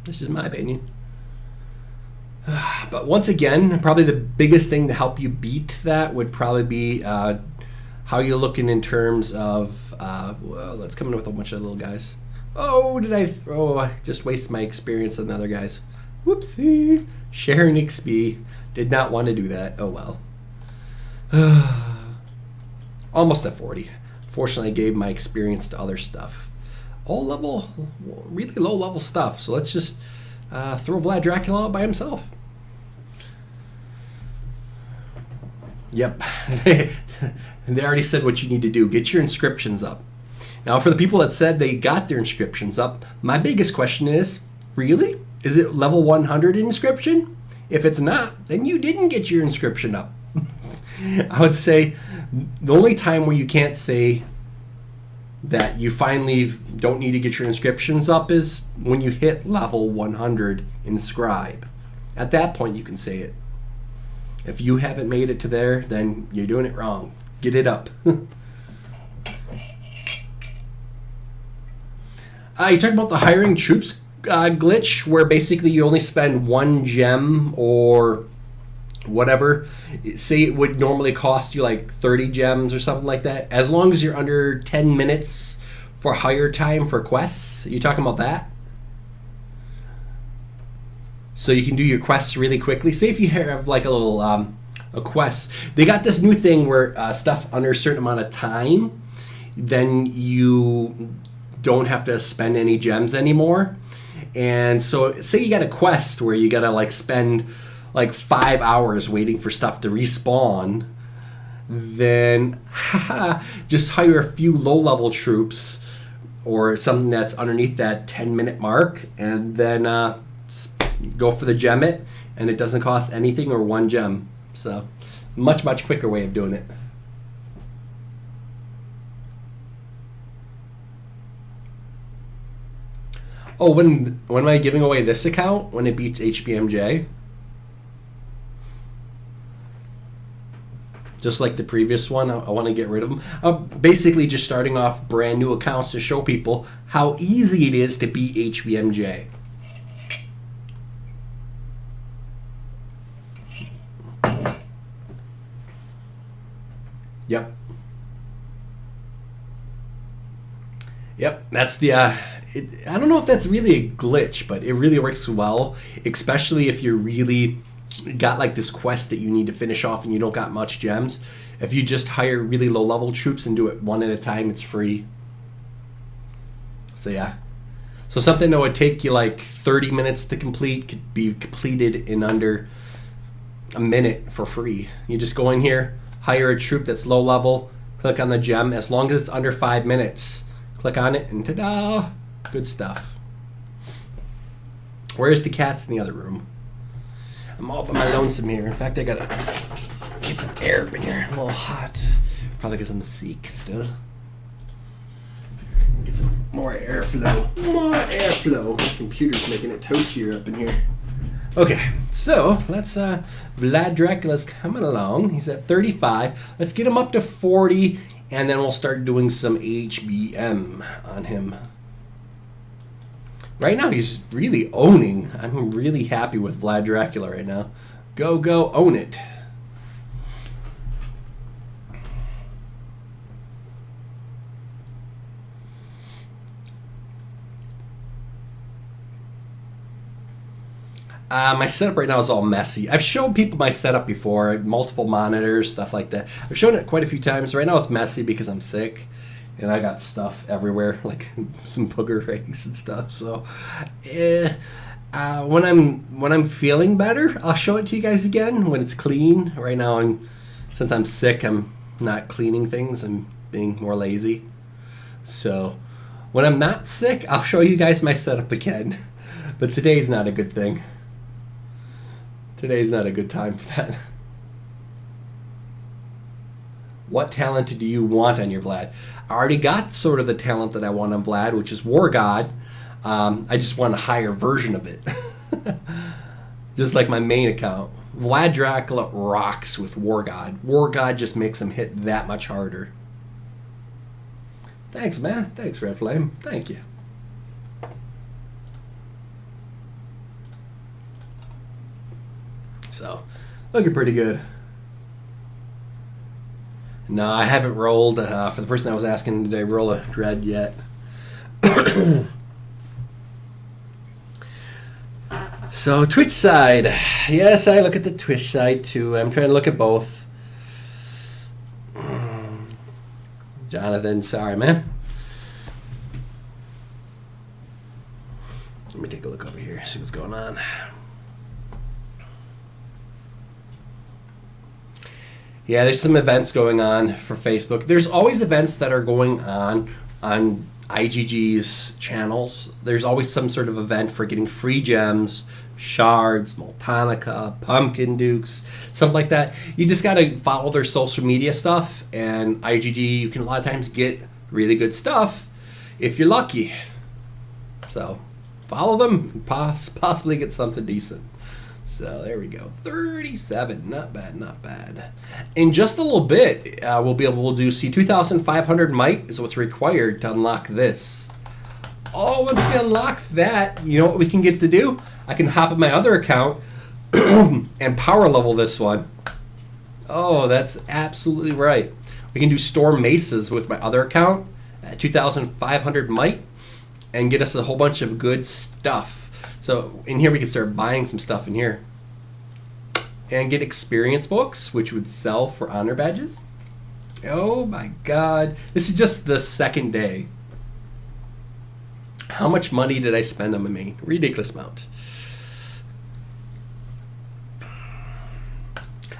[SPEAKER 1] this is my opinion. But once again, probably the biggest thing to help you beat that would probably be how you're looking in terms of, well, let's come in with a bunch of little guys. Oh, I just wasted my experience on the other guys. Whoopsie. Sharing XP. Did not want to do that. Oh, well. Almost at 40. Fortunately, I gave my experience to other stuff. All level, really low level stuff. So let's just throw Vlad Dracula out by himself. Yep. They already said what you need to do. Get your inscriptions up. Now, for the people that said they got their inscriptions up, my biggest question is, really? Is it level 100 inscription? If it's not, then you didn't get your inscription up. I would say the only time where you can't say that you finally don't need to get your inscriptions up is when you hit level 100 inscribe. At that point, you can say it. If you haven't made it to there, then you're doing it wrong. Get it up. You talked about the hiring troops glitch, where basically you only spend 1 gem or whatever. Say it would normally cost you like 30 gems or something like that. As long as you're under 10 minutes for hire time for quests. Are you talking about that? So you can do your quests really quickly. Say if you have like a little a quest. They got this new thing where stuff under a certain amount of time, then you don't have to spend any gems anymore. And so say you got a quest where you gotta like spend like 5 hours waiting for stuff to respawn, then just hire a few low-level troops or something that's underneath that 10-minute mark, and then go for the gem it, and it doesn't cost anything or 1 gem. So much quicker way of doing it. Oh, when am I giving away this account? When it beats HBM J? Just like the previous one, I want to get rid of them. I'm basically just starting off brand new accounts to show people how easy it is to beat HBM J. Yep. Yep, that's the. I don't know if that's really a glitch, but it really works well, especially if you're really got like this quest that you need to finish off and you don't got much gems. If you just hire really low level troops and do it one at a time, it's free. So yeah. So something that would take you like 30 minutes to complete could be completed in under a minute for free. You just go in here, hire a troop that's low level, click on the gem. As long as it's under 5 minutes, click on it and ta-da! Good stuff. Where's the cats in the other room? I'm all by my lonesome here. In fact, I gotta get some air up in here. I'm a little hot. Probably because I'm sick still. Get some more airflow. More airflow. The computer's making it toastier up in here. Okay, so let's Vlad Dracula's coming along. He's at 35. Let's get him up to 40, and then we'll start doing some HBM on him. Right now, he's really owning. I'm really happy with Vlad Dracula right now. Go, go, own it. My setup right now is all messy. I've shown people my setup before, multiple monitors, stuff like that. I've shown it quite a few times. Right now it's messy because I'm sick, and I got stuff everywhere, like some booger eggs and stuff. So, when I'm feeling better, I'll show it to you guys again when it's clean. Right now, since I'm sick, I'm not cleaning things. I'm being more lazy. So, when I'm not sick, I'll show you guys my setup again. But today's not a good thing. Today's not a good time for that. What talent do you want on your Vlad? I already got sort of the talent that I want on Vlad, which is War God. I just want a higher version of it. Just like my main account. Vlad Dracula rocks with War God. War God just makes him hit that much harder. Thanks, man. Thanks, Red Flame. Thank you. So, looking pretty good. No, I haven't rolled. For the person that was asking, did I roll a dread yet? So, Twitch side. Yes, I look at the Twitch side too. I'm trying to look at both. Jonathan, sorry, man. Let me take a look over here, see what's going on. Yeah, there's some events going on for Facebook. There's always events that are going on IGG's channels. There's always some sort of event for getting free gems, shards, Multanica, pumpkin dukes, something like that. You just got to follow their social media stuff, and IGG, you can a lot of times get really good stuff if you're lucky. So follow them, possibly get something decent. So there we go, 37, not bad, not bad. In just a little bit, we'll be able to see 2,500 might is what's required to unlock this. Oh, once we unlock that, you know what we can get to do? I can hop on my other account and power level this one. Oh, that's absolutely right. We can do storm mesas with my other account at 2,500 might and get us a whole bunch of good stuff. So in here we can start buying some stuff in here. And get experience books, which would sell for honor badges. Oh my god. This is just the second day. How much money did I spend on my main? Ridiculous amount.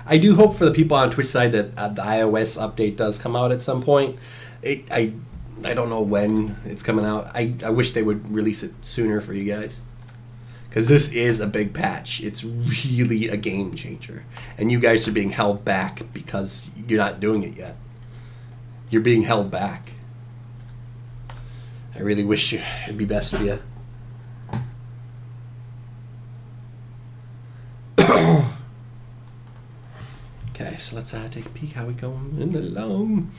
[SPEAKER 1] I do hope for the people on Twitch side that the iOS update does come out at some point. I don't know when it's coming out. I wish they would release it sooner for you guys. Because this is a big patch. It's really a game changer. And you guys are being held back because you're not doing it yet. You're being held back. I really wish it'd be best for you. Okay, so let's take a peek how we going along.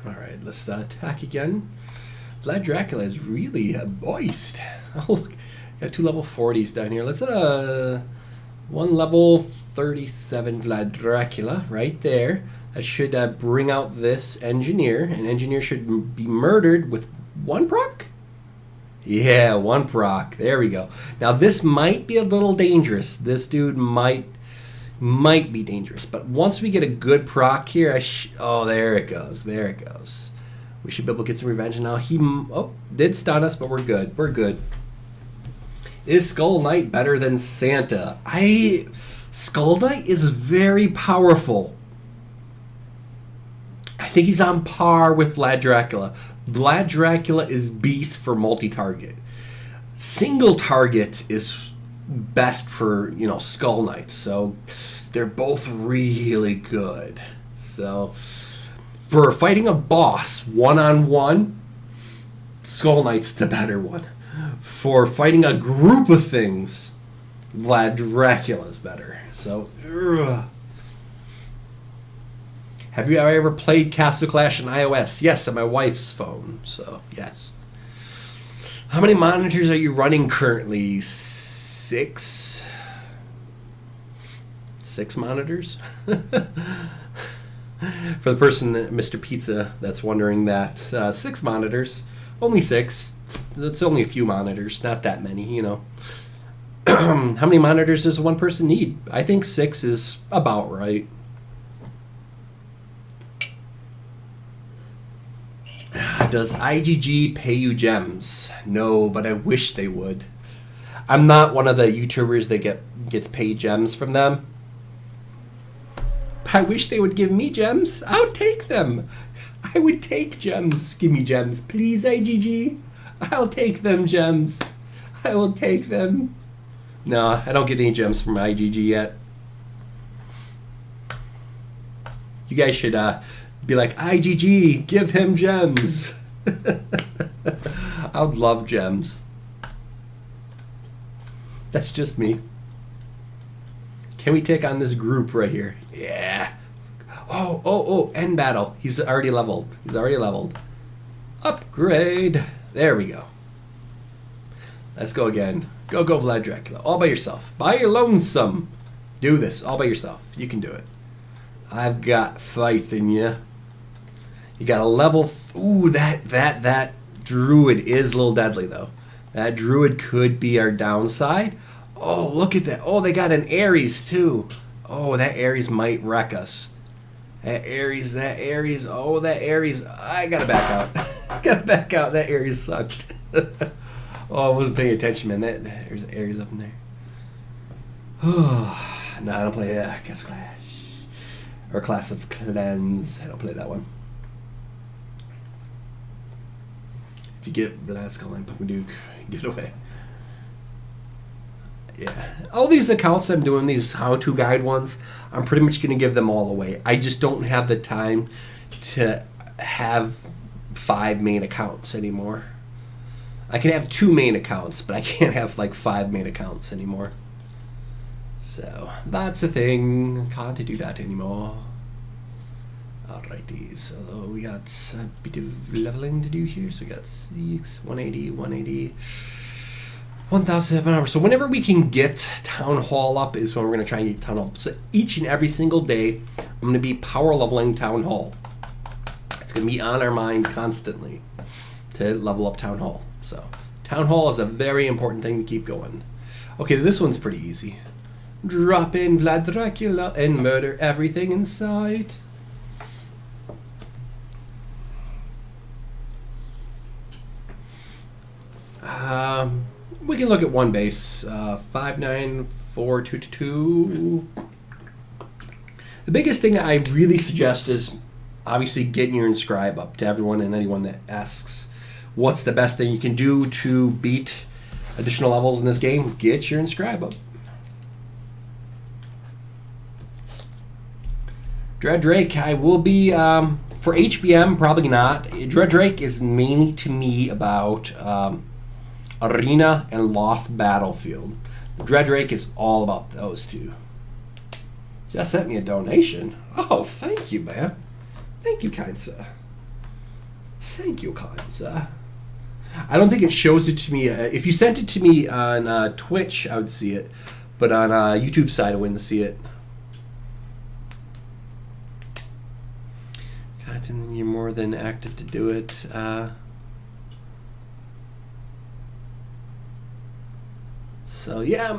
[SPEAKER 1] Alright, let's attack again. Vlad Dracula is really a beast. Oh, look. Got 2 level 40s down here. Let's one level 37 Vlad Dracula right there. That should bring out this engineer, and engineer should be murdered with 1 proc? Yeah, 1 proc. There we go. Now this might be a little dangerous. This dude might be dangerous. But once we get a good proc here, oh, there it goes. There it goes. We should be able to get some revenge now. He did stun us, but we're good. We're good. Is Skull Knight better than Santa? Skull Knight is very powerful. I think he's on par with Vlad Dracula. Vlad Dracula is beast for multi-target. Single target is best for, you know, Skull Knight. So they're both really good. So for fighting a boss one-on-one, Skull Knight's the better one. For fighting a group of things, Vlad Dracula's better. So, have you ever played Castle Clash on iOS? Yes, on my wife's phone. So, yes. How many monitors are you running currently? 6? 6 monitors? For the person, Mr. Pizza, that's wondering that, 6 monitors. Only 6. It's only a few monitors, not that many, you know. How many monitors does one person need? I think 6 is about right. Does IGG pay you gems? No, but I wish they would. I'm not one of the YouTubers that gets paid gems from them. I wish they would give me gems. I'll take them. I would take gems. Give me gems, please, IGG. I'll take them gems. I will take them. No, I don't get any gems from IGG yet. You guys should be like, IGG, give him gems. I would love gems. That's just me. Can we take on this group right here? Yeah. Oh, end battle. He's already leveled. He's already leveled. Upgrade. There we go. Let's go again. Go, Vlad Dracula. All by yourself. By your lonesome. Do this all by yourself. You can do it. I've got faith in you. You got a level. Ooh, that druid is a little deadly though. That druid could be our downside. Oh, look at that. Oh, they got an Ares too. Oh, that Ares might wreck us. That Ares. Oh, that Ares. I gotta back out. Gotta back out. That Ares sucked. Oh, I wasn't paying attention, man. There's Ares up in there. Oh, no, I don't play Guess Clash. Or Clash of Clans. I don't play that one. If you get Vlad Skull and Pumaduke, get away. Yeah. All these accounts I'm doing, these how-to guide ones, I'm pretty much going to give them all away. I just don't have the time to have 5 main accounts anymore. I can have 2 main accounts, but I can't have like 5 main accounts anymore. So, that's the thing. Can't do that anymore. Alrighty, so we got a bit of leveling to do here. So we got 6, 180, 180, 1,007 hours. So whenever we can get Town Hall up is when we're going to try and get Town Hall. So each and every single day, I'm going to be power leveling Town Hall. It's going to be on our mind constantly to level up Town Hall. So Town Hall is a very important thing to keep going. Okay, this one's pretty easy. Drop in Vlad Dracula and murder everything in sight. We can look at one base, 594222. The biggest thing that I really suggest is obviously getting your inscribe up to everyone and anyone that asks what's the best thing you can do to beat additional levels in this game. Get your inscribe up. Dread Drake, I will be, for HBM, probably not. Dread Drake is mainly to me about Arena and Lost Battlefield. Dread Drake is all about those two. Just sent me a donation. Oh, thank you, man. Thank you, kind sir. Thank you, kind sir. I don't think it shows it to me. If you sent it to me on Twitch, I would see it. But on YouTube side, I wouldn't see it. God, and you're more than active to do it. So yeah,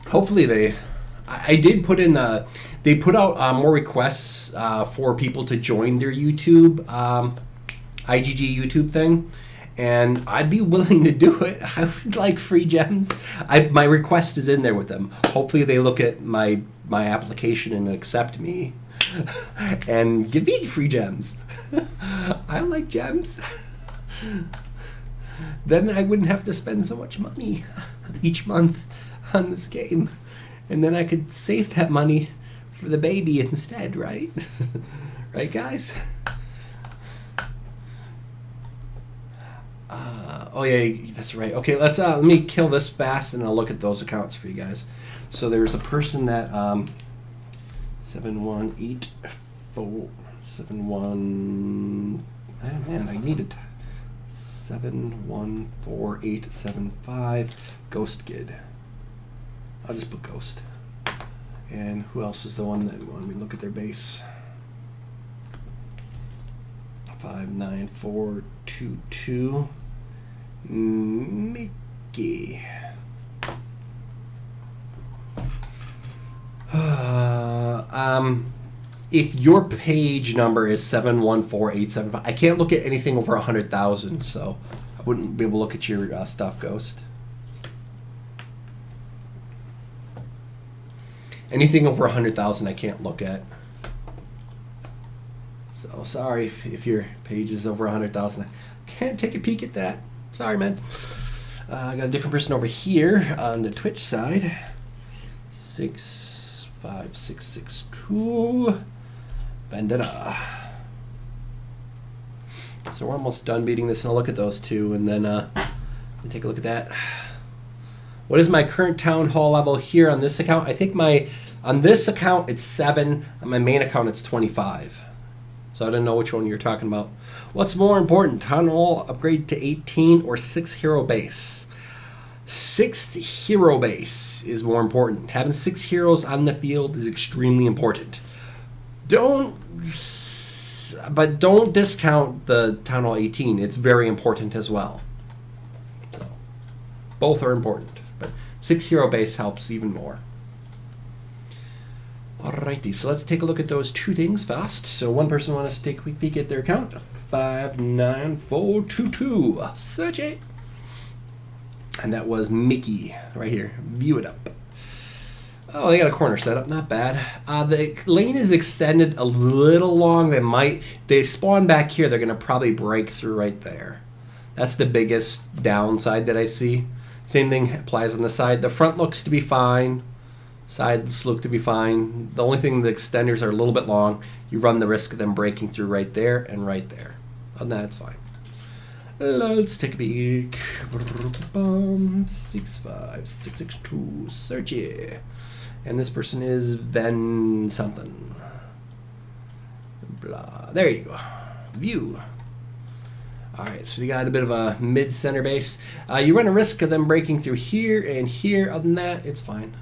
[SPEAKER 1] hopefully I did put in they put out more requests for people to join their YouTube, IGG YouTube thing. And I'd be willing to do it. I would like free gems. My request is in there with them. Hopefully they look at my application and accept me and give me free gems. I like gems. Then I wouldn't have to spend so much money each month on this game. And then I could save that money for the baby instead, right? Right, guys? Oh yeah, that's right. Okay, let me kill this fast, and I'll look at those accounts for you guys. So there's a person that 714871. Man, I needed 714875 Ghost Gid. I'll just put Ghost. And who else is the one that when we look at their base? 59422. Mickey. If your page number is 714875, I can't look at anything over 100,000, so I wouldn't be able to look at your stuff, Ghost. Anything over 100,000 I can't look at. So sorry if your page is over 100,000. I can't take a peek at that. Sorry, man. I got a different person over here on the Twitch side. 65662 Vendetta. So we're almost done beating this, and I'll look at those two, and then take a look at that. What is my current town hall level here on this account? I think on this account it's 7. On my main account it's 25. So I don't know which one you're talking about. What's more important, town hall upgrade to 18 or 6 hero base? 6th hero base is more important. Having 6 heroes on the field is extremely important. Don't discount the town hall 18. It's very important as well. So both are important, but 6 hero base helps even more. Alrighty, so let's take a look at those two things fast. So one person wants to take a quick peek at their account. 59422. Search it. And that was Mickey right here. View it up. Oh, they got a corner set up. Not bad. The lane is extended a little long. They spawn back here. They're going to probably break through right there. That's the biggest downside that I see. Same thing applies on the side. The front looks to be fine. Sides look to be fine. The only thing, the extenders are a little bit long. You run the risk of them breaking through right there and right there. Other than that, it's fine. Let's take a peek. 65662. Search it. And this person is Ven something. Blah. There you go. View. Alright, so you got a bit of a mid-center base. You run a risk of them breaking through here and here. Other than that, it's fine.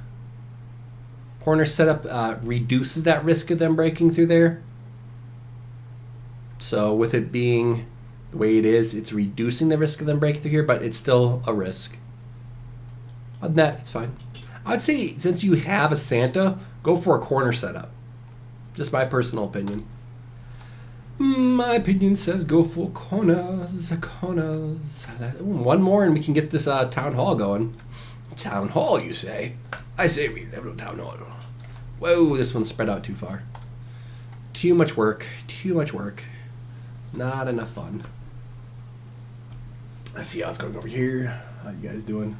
[SPEAKER 1] Corner setup reduces that risk of them breaking through there. So with it being the way it is, it's reducing the risk of them breaking through here, but it's still a risk. Other than that, it's fine. I'd say since you have a Santa, go for a corner setup. Just my personal opinion. My opinion says go for corners. One more and we can get this town hall going. Town hall, you say? I say we have no town hall. Whoa, this one's spread out too far. Too much work. Too much work. Not enough fun. Let's see how it's going over here. How you guys doing?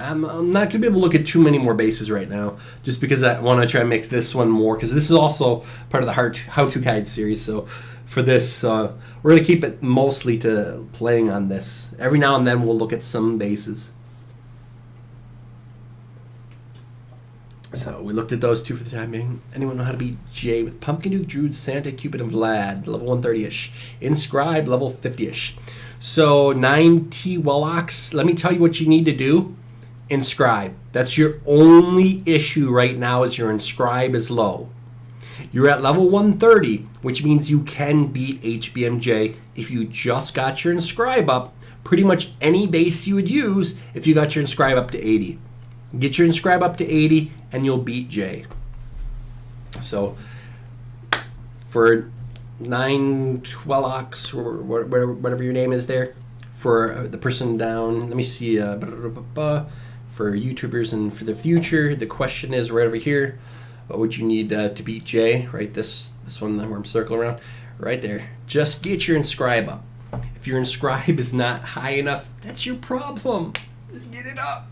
[SPEAKER 1] I'm not going to be able to look at too many more bases right now, just because I want to try and make this one more, because this is also part of the how-to guide series. So for this, we're going to keep it mostly to playing on this. Every now and then we'll look at some bases. So we looked at those two for the time being. Anyone know how to beat J with Pumpkin Duke, Druid, Santa, Cupid, and Vlad? Level 130-ish. Inscribe, level 50-ish. So 9T Wellox, let me tell you what you need to do. Inscribe. That's your only issue right now, is your inscribe is low. You're at level 130, which means you can beat HBM J if you just got your inscribe up. Pretty much any base you would use if you got your inscribe up to 80. Get your inscribe up to 80 and you'll beat J. So for 912ox or whatever your name is there, for the person down, let me see, for YouTubers and for the future, the question is right over here. What would you need to beat J? Right, this one where I'm circling around, right there. Just get your inscribe up. If your inscribe is not high enough, that's your problem. Just get it up.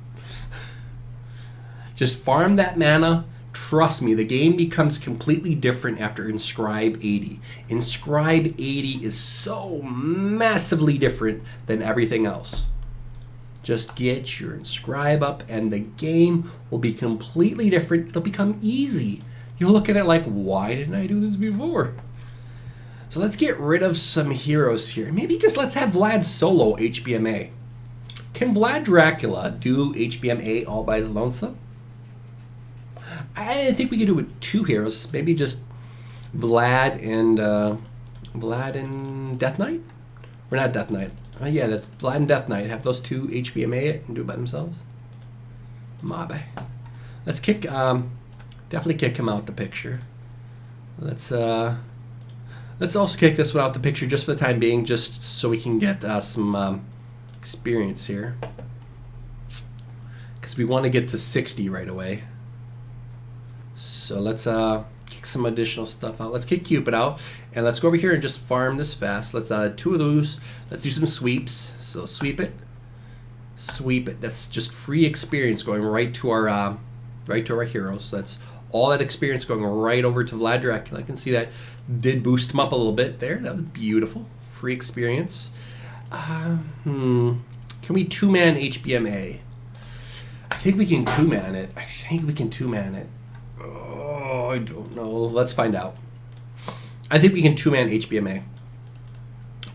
[SPEAKER 1] Just farm that mana. Trust me, the game becomes completely different after Inscribe 80. Inscribe 80 is so massively different than everything else. Just get your inscribe up and the game will be completely different. It'll become easy. You'll look at it like, why didn't I do this before? So let's get rid of some heroes here. Maybe just let's have Vlad solo HBMA. Can Vlad Dracula do HBMA all by his lonesome? I think we could do it with two heroes. Maybe just Vlad and Death Knight? Or not Death Knight. Yeah, that's Vlad and Death Knight. Have those two HBMA it and do it by themselves. Mabe. Let's kick, definitely kick him out the picture. Let's also kick this one out the picture just for the time being, just so we can get some experience here. Because we want to get to 60 right away. So let's kick some additional stuff out. Let's kick Cupid out, and let's go over here and just farm this fast. Let's two of those. Let's do some sweeps. So sweep it. That's just free experience going right to our heroes. So that's all that experience going right over to Vlad Dracula. I can see that did boost him up a little bit there. That was beautiful. Free experience. Can we two-man HBMA? I think we can two-man it. Oh, I don't know. Let's find out. I think we can two-man HBMA.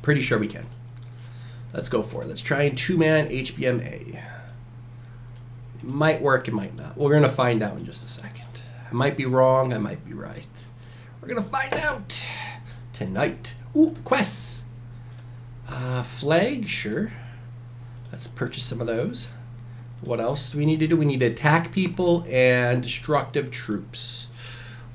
[SPEAKER 1] Pretty sure we can. Let's go for it. Let's try and two-man HBMA. It might work, it might not. We're going to find out in just a second. I might be wrong, I might be right. We're going to find out tonight. Ooh, quests. Flag, sure. Let's purchase some of those. What else do we need to do? We need to attack people and destructive troops.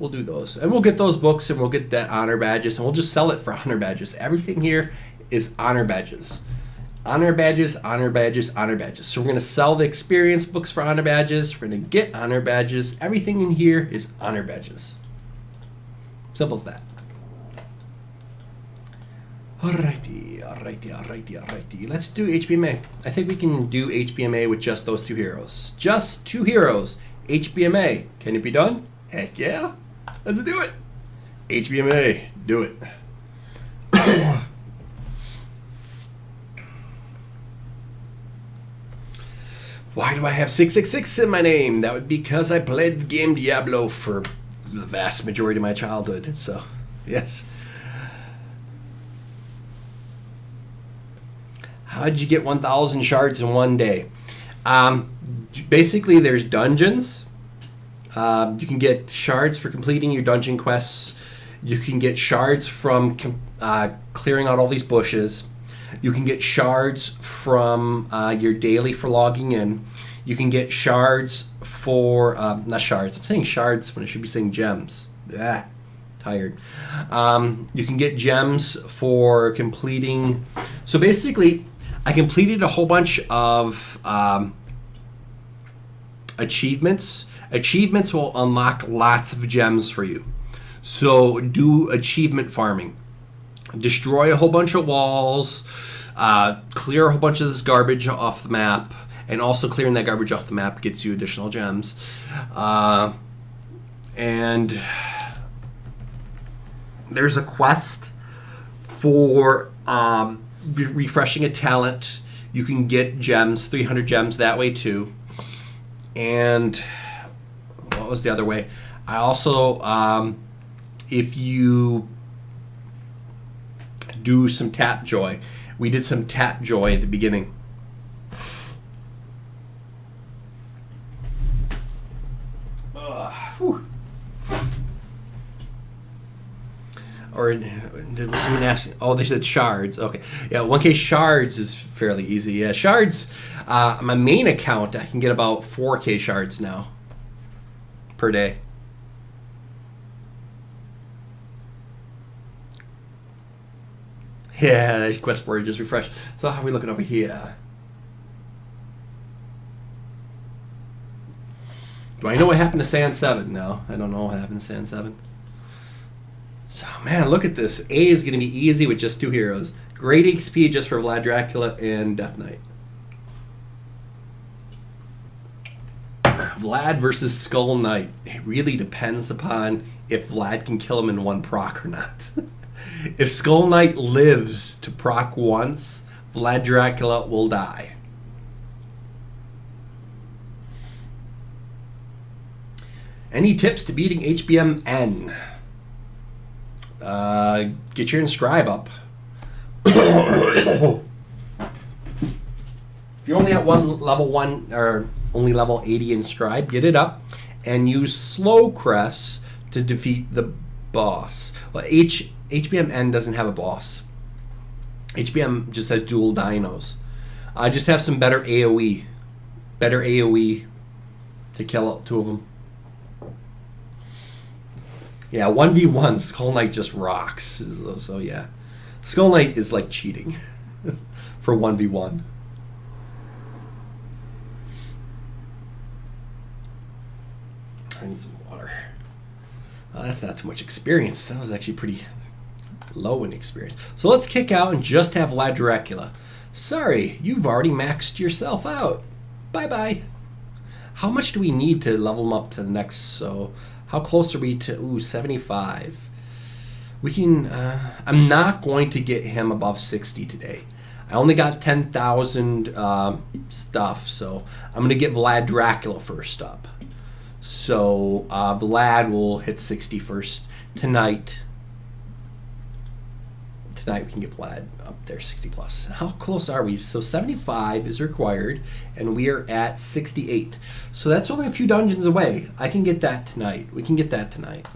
[SPEAKER 1] We'll do those. And we'll get those books and we'll get that honor badges and we'll just sell it for honor badges. Everything here is honor badges. Honor badges, honor badges, honor badges. So we're going to sell the experience books for honor badges. We're going to get honor badges. Everything in here is honor badges. Simple as that. Alrighty. Let's do HBMA. I think we can do HBMA with just those two heroes. Just two heroes. HBMA. Can it be done? Heck yeah. Let's do it. HBMA. Do it. Why do I have 666 in my name? That would be because I played the game Diablo for the vast majority of my childhood. So, yes. How'd you get 1,000 shards in one day? Basically, there's dungeons. You can get shards for completing your dungeon quests. You can get shards from clearing out all these bushes. You can get shards from your daily for logging in. You can get shards for, not shards, I'm saying shards when I should be saying gems. Tired. You can get gems for completing. So basically, I completed a whole bunch of achievements. Achievements will unlock lots of gems for you. So do achievement farming. Destroy a whole bunch of walls, clear a whole bunch of this garbage off the map, and also clearing that garbage off the map gets you additional gems. And there's a quest for refreshing a talent. You can get gems, 300 gems that way too. And what was the other way? I also, if you do some tap joy, We did some tap joy at the beginning. Or did someone ask? Oh, they said shards. Okay, yeah, 1K shards is fairly easy. Yeah, shards. My main account, I can get about 4K shards now per day. Yeah, that quest board just refreshed. So how are we looking over here? Do I know what happened to Sand 7? No, I don't know what happened to Sand 7. So, man, look at this. A is going to be easy with just 2 heroes. Great XP just for Vlad Dracula and Death Knight. Vlad versus Skull Knight. It really depends upon if Vlad can kill him in one proc or not. If Skull Knight lives to proc once, Vlad Dracula will die. Any tips to beating HBM N? Get your inscribe up. If you're only at level 1 or only level 80 inscribe, get it up and use slow crest to defeat the boss. Well, HBM N doesn't have a boss. HBM just has dual dinos. Just have some better AoE. Better AoE to kill 2 of them. Yeah, 1v1, Skull Knight just rocks. So yeah, Skull Knight is like cheating for 1v1. I need some water. That's not too much experience. That was actually pretty low in experience. So let's kick out and just have Vlad Dracula. Sorry, you've already maxed yourself out. Bye-bye. How much do we need to level him up to the next? So how close are we to 75? We can, I'm not going to get him above 60 today. I only got 10,000 stuff, so I'm going to get Vlad Dracula first up. So Vlad will hit 60 first tonight. Tonight we can get Vlad up there 60 plus. How close are we? So 75 is required, and we are at 68. So that's only a few dungeons away. I can get that tonight. We can get that tonight.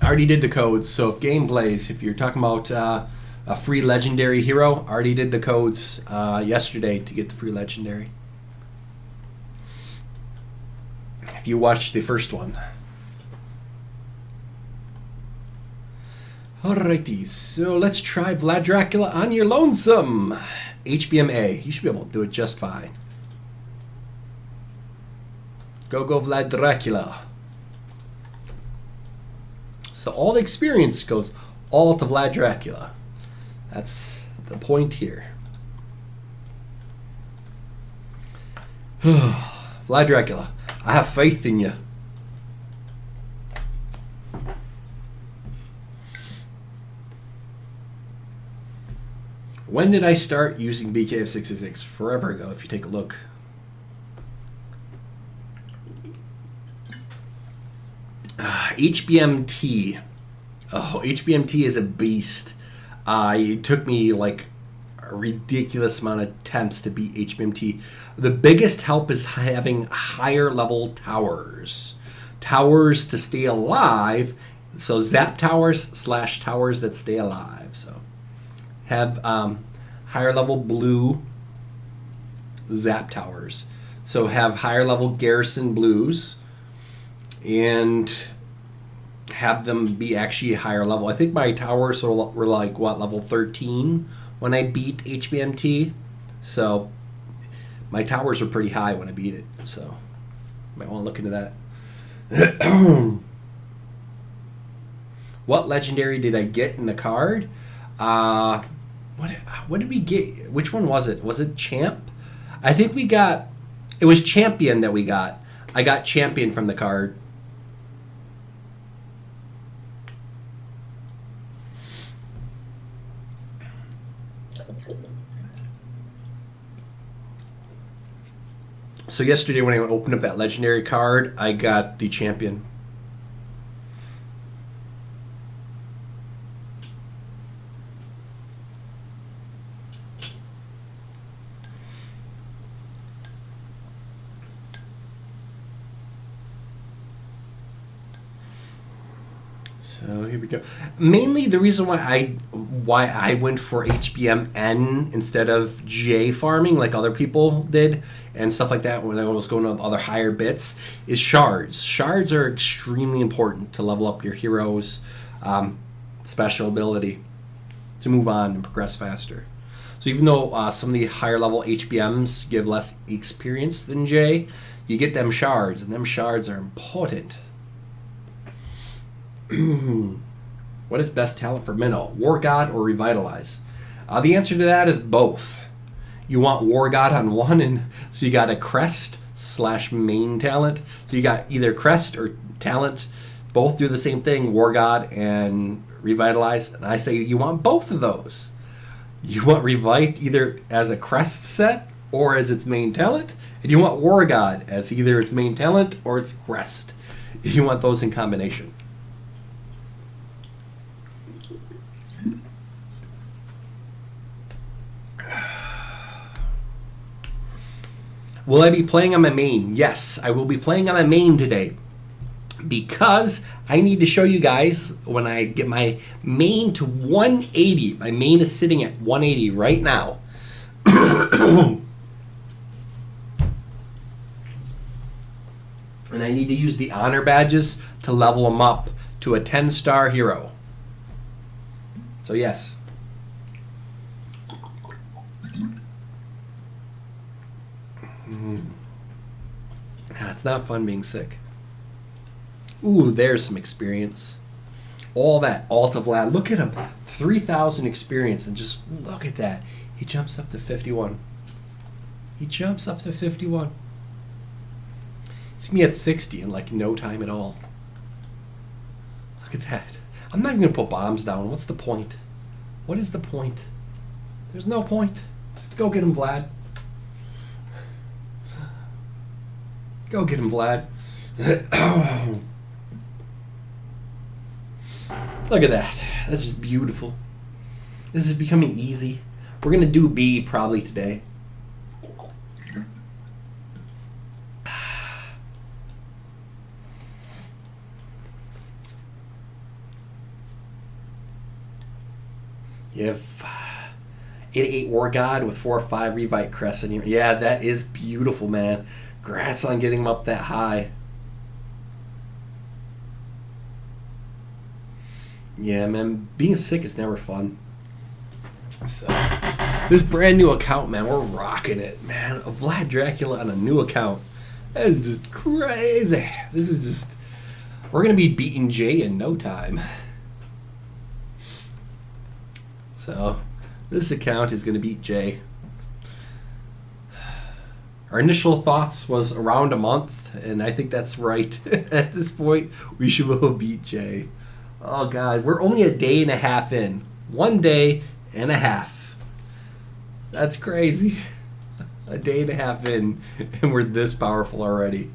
[SPEAKER 1] I already did the codes, so if game plays, if you're talking about a free legendary hero, I already did the codes yesterday to get the free legendary. If you watched the first one. Alrighty, so let's try Vlad Dracula on your lonesome. HBM A. You should be able to do it just fine. Go Vlad Dracula. So all the experience goes all to Vlad Dracula. That's the point here. Vlad Dracula, I have faith in you. When did I start using BKF666? Forever ago, if you take a look. HBM T. Oh, HBM T is a beast. It took me like a ridiculous amount of attempts to beat HBM T. The biggest help is having higher level towers. Towers to stay alive. So zap towers / towers that stay alive. So have higher level blue zap towers. So have higher level garrison blues and have them be actually higher level. I think my towers were like, what, level 13 when I beat HBM T. So my towers were pretty high when I beat it. So might want to look into that. What legendary did I get in the card? What did we get? Which one was it? Was it Champ? I think we got, it was Champion that we got. I got Champion from the card. So yesterday when I opened up that legendary card, I got the champion. So here we go. Mainly the reason why I went for HBM N instead of J farming like other people did and stuff like that when I was going up other higher bits is shards. Shards are extremely important to level up your heroes' special ability to move on and progress faster. So even though some of the higher level HBMs give less experience than J, you get them shards, and them shards are important. What is best talent for Minnow? War God or Revitalize? The answer to that is both. You want War God on one, and so you got a Crest / main talent. So you got either Crest or talent. Both do the same thing, War God and Revitalize. And I say you want both of those. You want Revite either as a Crest set or as its main talent. And you want War God as either its main talent or its Crest. You want those in combination. Will I be playing on my main? Yes, I will be playing on my main today because I need to show you guys when I get my main to 180. My main is sitting at 180 right now. And I need to use the honor badges to level them up to a 10-star hero. So yes. It's not fun being sick. Ooh, there's some experience. All that Alta Vlad. Look at him. 3,000 experience. And just look at that. He jumps up to 51. He jumps up to 51. He's going to be at 60 in like no time at all. Look at that. I'm not even going to put bombs down. What's the point? What is the point? There's no point. Just go get him, Vlad. Go get him, Vlad. Look at that. That's just beautiful. This is becoming easy. We're going to do B probably today. You have 88 War God with 4 or 5 Revite Crests in here. Yeah, that is beautiful, man. Congrats on getting him up that high. Yeah, man, being sick is never fun. So, this brand new account, man, we're rocking it, man. A Vlad Dracula on a new account. That is just crazy. This is just... We're going to be beating J in no time. So, this account is going to beat J. Our initial thoughts was around a month, and I think that's right. At this point, we should be able to beat Jay. Oh, God. We're only a day and a half in. 1 day and a half. That's crazy. A day and a half in, and we're this powerful already.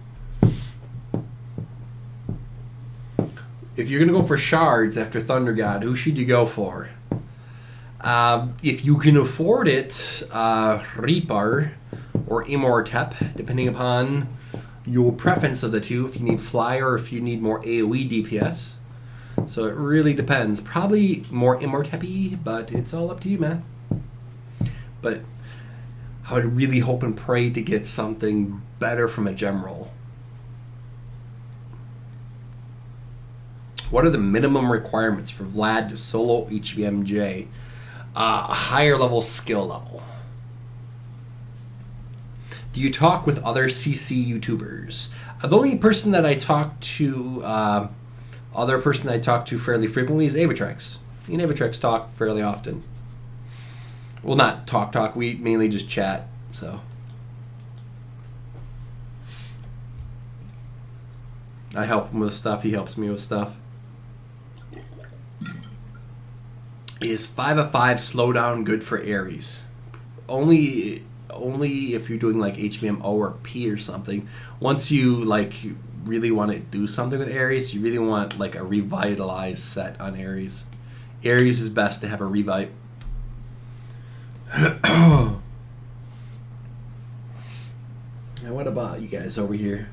[SPEAKER 1] If you're going to go for shards after Thunder God, who should you go for? If you can afford it, Reaper or Immortep, depending upon your preference of the two, if you need fly or if you need more AoE DPS. So it really depends. Probably more Immortep-y, but it's all up to you, man. But I would really hope and pray to get something better from a gem roll. What are the minimum requirements for Vlad to solo HBM J? A higher level skill level. Do you talk with other CC YouTubers? The only person that I talk to, other person I talk to fairly frequently is Avatrex. Me and Avatrex talk fairly often. Well, not talk. We mainly just chat. So I help him with stuff. He helps me with stuff. Is 5/5 slowdown good for Ares? Only only if you're doing like HBM O or P or something. Once you like really want to do something with Aries, you really want like a revitalized set on Aries. Aries is best to have a revive. Now what about you guys over here?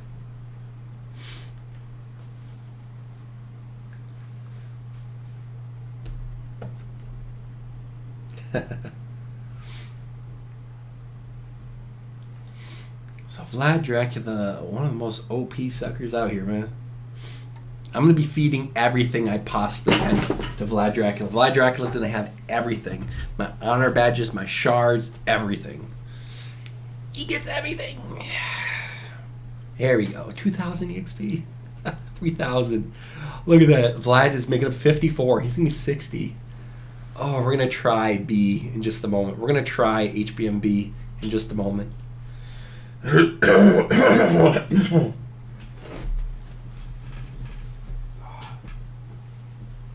[SPEAKER 1] So Vlad Dracula, one of the most OP suckers out here, man. I'm gonna be feeding everything I possibly can to Vlad Dracula. Vlad Dracula's gonna have everything. My honor badges, my shards, everything. He gets everything. There we go. 2,000 EXP. 3,000. Look at that. Vlad is making up 54. He's gonna be 60. Oh, we're gonna try B in just a moment. We're gonna try HBM B in just a moment. Sorry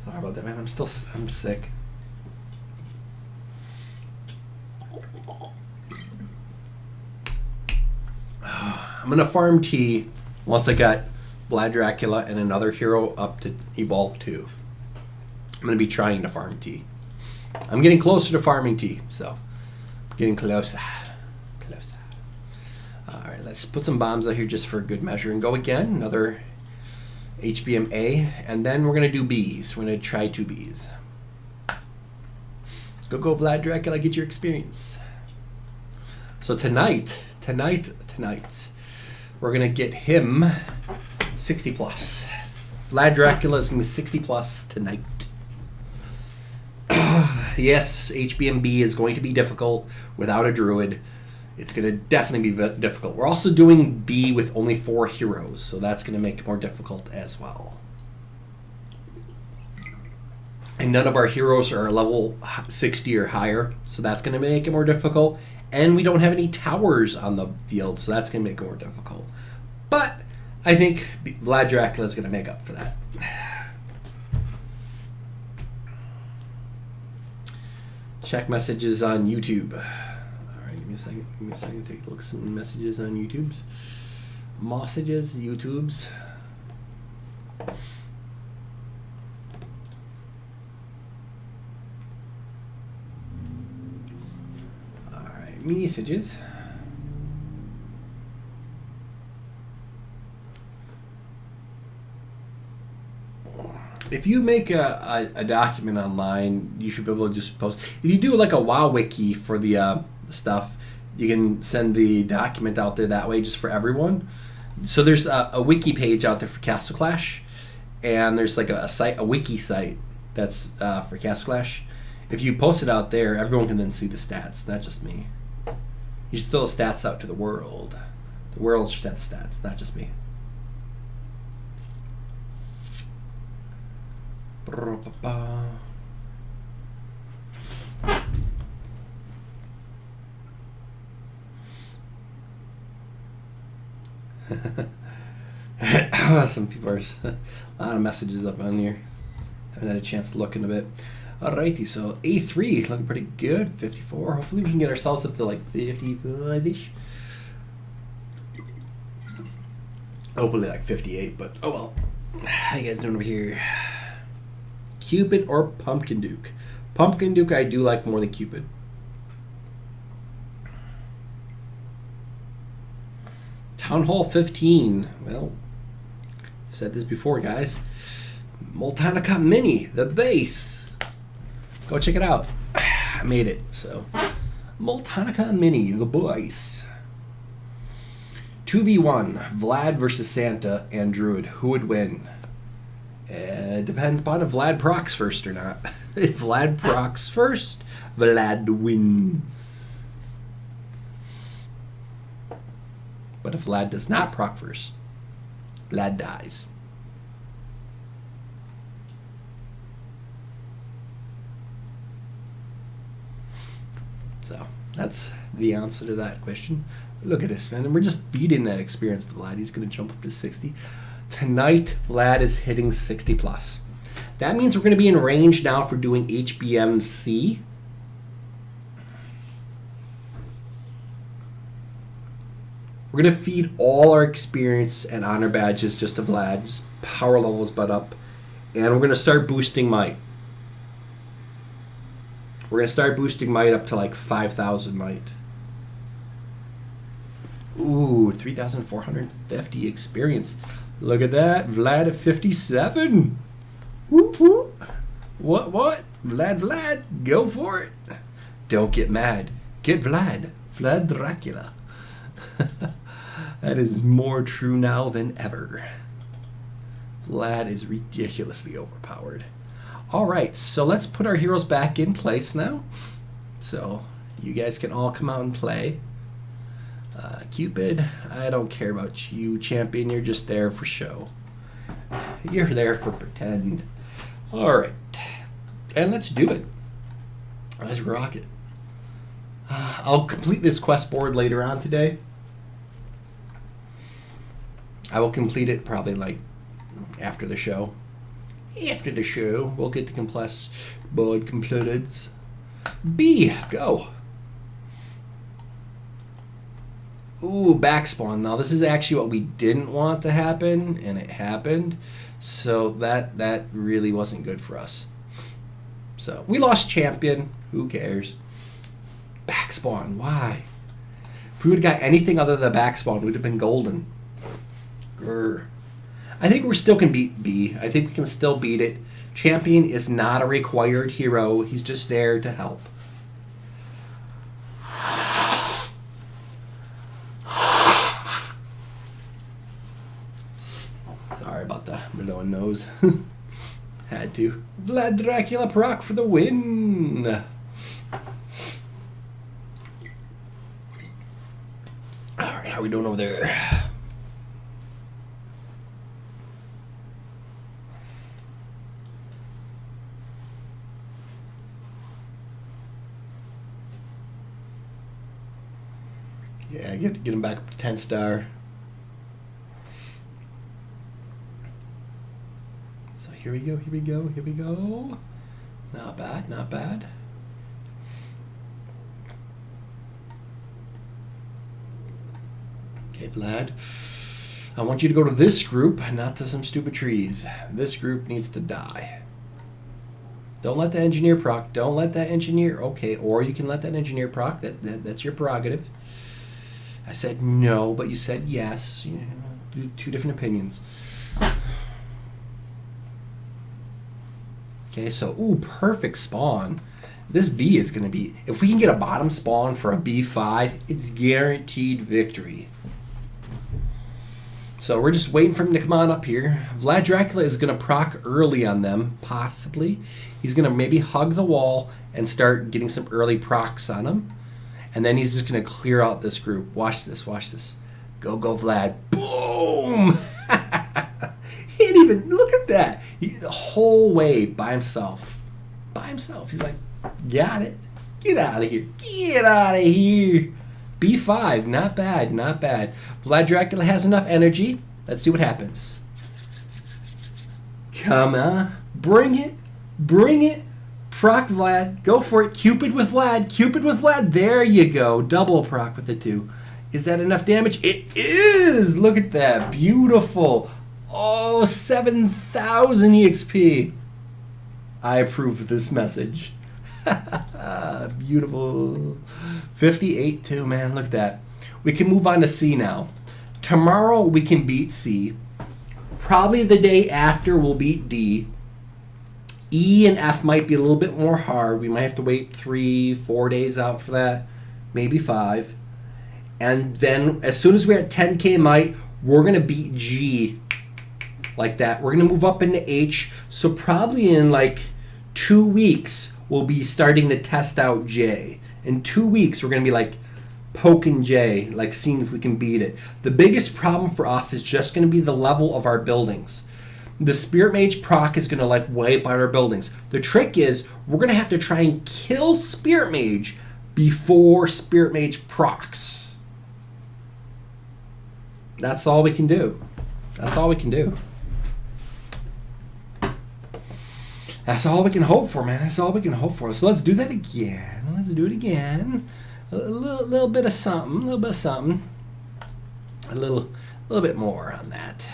[SPEAKER 1] about that, man. I'm sick. I'm gonna farm T once I got Vlad Dracula and another hero up to evolve 2. I'm gonna be trying to farm T. I'm getting closer to farming T, so getting closer. Alright, let's put some bombs out here just for good measure and go again. Another HBM A, and then we're gonna do Bs. We're gonna try 2 Bs. Go Vlad Dracula, get your experience. So tonight, we're gonna get him 60 plus. Vlad Dracula is gonna be 60 plus tonight. Yes, HBMB is going to be difficult without a druid. It's going to definitely be difficult. We're also doing B with only 4 heroes, so that's going to make it more difficult as well. And none of our heroes are level 60 or higher, so that's going to make it more difficult. And we don't have any towers on the field, so that's going to make it more difficult. But I think Vlad Dracula is going to make up for that. Check messages on YouTube. All right, give me a second. Take a look at some messages on YouTube's. YouTube's. All right, messages. If you make a document online, you should be able to just post. If you do like a WoW wiki for the stuff, you can send the document out there that way just for everyone. So there's a wiki page out there for Castle Clash, and there's like a wiki site that's for Castle Clash. If you post it out there, everyone can then see the stats, not just me. You should throw the stats out to the world. The world should have the stats, not just me. Some people are a lot of messages up on here. Haven't had a chance to look in a bit. Alrighty, so A3 looking pretty good. 54. Hopefully we can get ourselves up to like 55-ish. Hopefully like 58, but oh well. How you guys doing over here? Cupid or Pumpkin Duke? Pumpkin Duke I do like more than Cupid. Town Hall 15. Well, I've said this before, guys. Multanica Mini, the base. Go check it out. I made it, so. Multanica Mini, the base. 2v1, Vlad versus Santa and Druid. Who would win? It depends upon if Vlad procs first or not. If Vlad procs first, Vlad wins. But if Vlad does not proc first, Vlad dies. So that's the answer to that question. Look at this, man. And we're just feeding that experience to Vlad. He's going to jump up to 60. Tonight, Vlad is hitting 60 plus. That means we're going to be in range now for doing HBM C. We're going to feed all our experience and honor badges just to Vlad. Just power levels butt up. And we're going to start boosting might. We're going to start boosting might up to like 5,000 might. Ooh, 3,450 experience. Look at that. Vlad at 57. Whoop, whoop. What? Vlad, go for it. Don't get mad. Get Vlad. Vlad Dracula. That is more true now than ever. Vlad is ridiculously overpowered. All right, so let's put our heroes back in place now. So you guys can all come out and play. Cupid, I don't care about you. Champion, you're just there for show. You're there for pretend. All right, and let's do it. Let's rock it. I'll complete this quest board later on today. I will complete it probably like after the show. After the show, we'll get the quest board completed. B, go. Ooh, backspawn. Now this is actually what we didn't want to happen, and it happened. So that really wasn't good for us. So we lost champion. Who cares? Backspawn. Why? If we would have got anything other than backspawn, we'd have been golden. Grr. I think we still can beat B. I think we can still beat it. Champion is not a required hero. He's just there to help. Sorry about the blowing nose. Had to. Vlad Dracula proc for the win. Alright, how are we doing over there? Yeah, get him back up to 10 star. So here we go. Not bad. Okay, Vlad. I want you to go to this group, not to some stupid trees. This group needs to die. Don't let the engineer proc. Don't let that engineer. Okay, or you can let that engineer proc. That's your prerogative. I said no, but you said yes. You know, two different opinions. Okay, so, ooh, perfect spawn. This B is going to be, if we can get a bottom spawn for a B5, it's guaranteed victory. So we're just waiting for him to come on up here. Vlad Dracula is going to proc early on them, possibly. He's going to maybe hug the wall and start getting some early procs on him. And then he's just going to clear out this group. Watch this. Go, Vlad. Boom! He didn't even, look at that. The whole way by himself. He's like, got it. Get out of here. B5, not bad. Vlad Dracula has enough energy. Let's see what happens. Come on. Bring it. Proc Vlad. Go for it. Cupid with Vlad. There you go. Double proc with the 2. Is that enough damage? It is. Look at that. Beautiful. Oh, 7,000 EXP. I approve of this message. Beautiful. 58 too, man. Look at that. We can move on to C now. Tomorrow we can beat C. Probably the day after we'll beat D. E and F might be a little bit more hard. We might have to wait 3-4 days out for that. Maybe 5. And then as soon as we're at 10k might, we're going to beat G like that. We're going to move up into H. So probably in like 2 weeks, we'll be starting to test out J. In 2 weeks, we're going to be like poking J, like seeing if we can beat it. The biggest problem for us is just going to be the level of our buildings. The Spirit Mage proc is going to like wipe out our buildings. The trick is we're going to have to try and kill Spirit Mage before Spirit Mage procs. That's all we can do. That's all we can do. That's all we can hope for, man. That's all we can hope for. So let's do that again. Let's do it again. A little bit of something. A little bit more on that.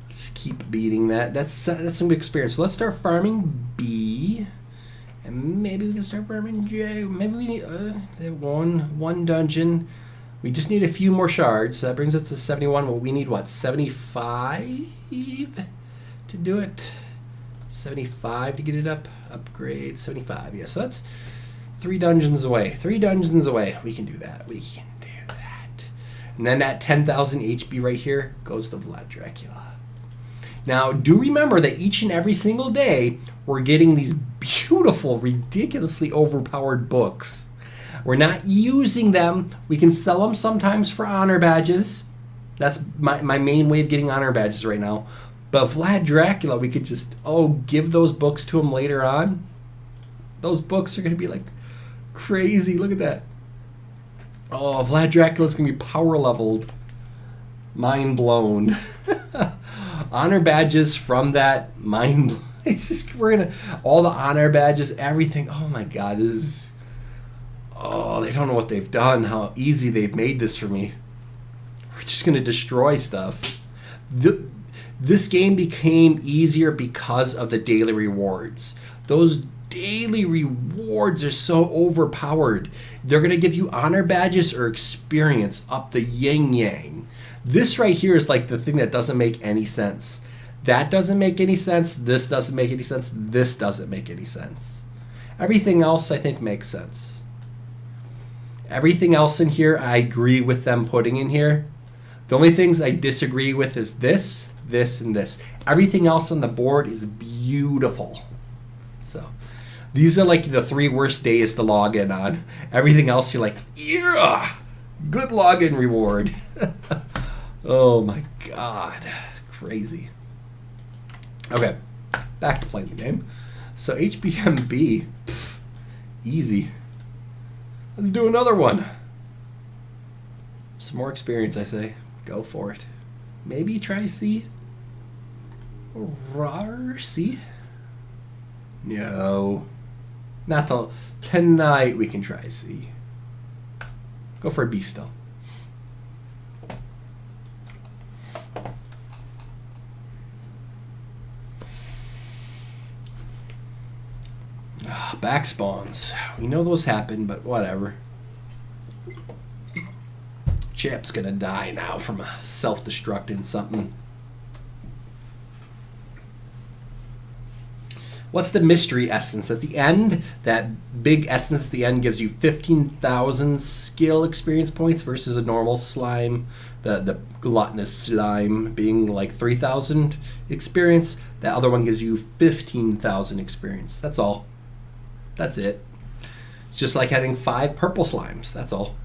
[SPEAKER 1] Let's keep beating that. That's some good experience. So let's start farming B, and maybe we can start farming J. Maybe we need one dungeon. We just need a few more shards. So that brings us to 71. Well, we need what, 75 to do it? 75 to get it up. Upgrade 75. Yeah, so that's 3 dungeons away. 3 dungeons away. We can do that. We can do that. And then that 10,000 HP right here goes to Vlad Dracula. Now, do remember that each and every single day, we're getting these beautiful, ridiculously overpowered books. We're not using them. We can sell them sometimes for honor badges. That's my main way of getting honor badges right now. But Vlad Dracula, we could just, give those books to him later on. Those books are going to be like crazy. Look at that. Oh, Vlad Dracula's going to be power leveled. Mind blown. Honor badges from that, mind blown. It's just, we're going to, all the honor badges, everything. Oh my God, this is, they don't know what they've done, how easy they've made this for me. We're just going to destroy stuff. This game became easier because of the daily rewards. Those daily rewards are so overpowered. They're going to give you honor badges or experience up the yin-yang. This right here is like the thing that doesn't make any sense. That doesn't make any sense. This doesn't make any sense. This doesn't make any sense. Everything else, I think, makes sense. Everything else in here, I agree with them putting in here. The only things I disagree with is this, and this. Everything else on the board is beautiful. So these are like the 3 worst days to log in on. Everything else you're like, yeah, good login reward. Oh my God, crazy. Okay, back to playing the game. So HBM B, easy. Let's do another one. Some more experience, I say. Go for it. Maybe try C. Rar C. No, not till tonight. We can try C. Go for a B still. Back spawns. We know those happen, but whatever. Chap's gonna die now from a self-destructing something. What's the mystery essence at the end? That big essence at the end gives you 15,000 skill experience points versus a normal slime. The gluttonous slime being like 3,000 experience. That other one gives you 15,000 experience. That's all. That's it. It's just like having 5 purple slimes. That's all.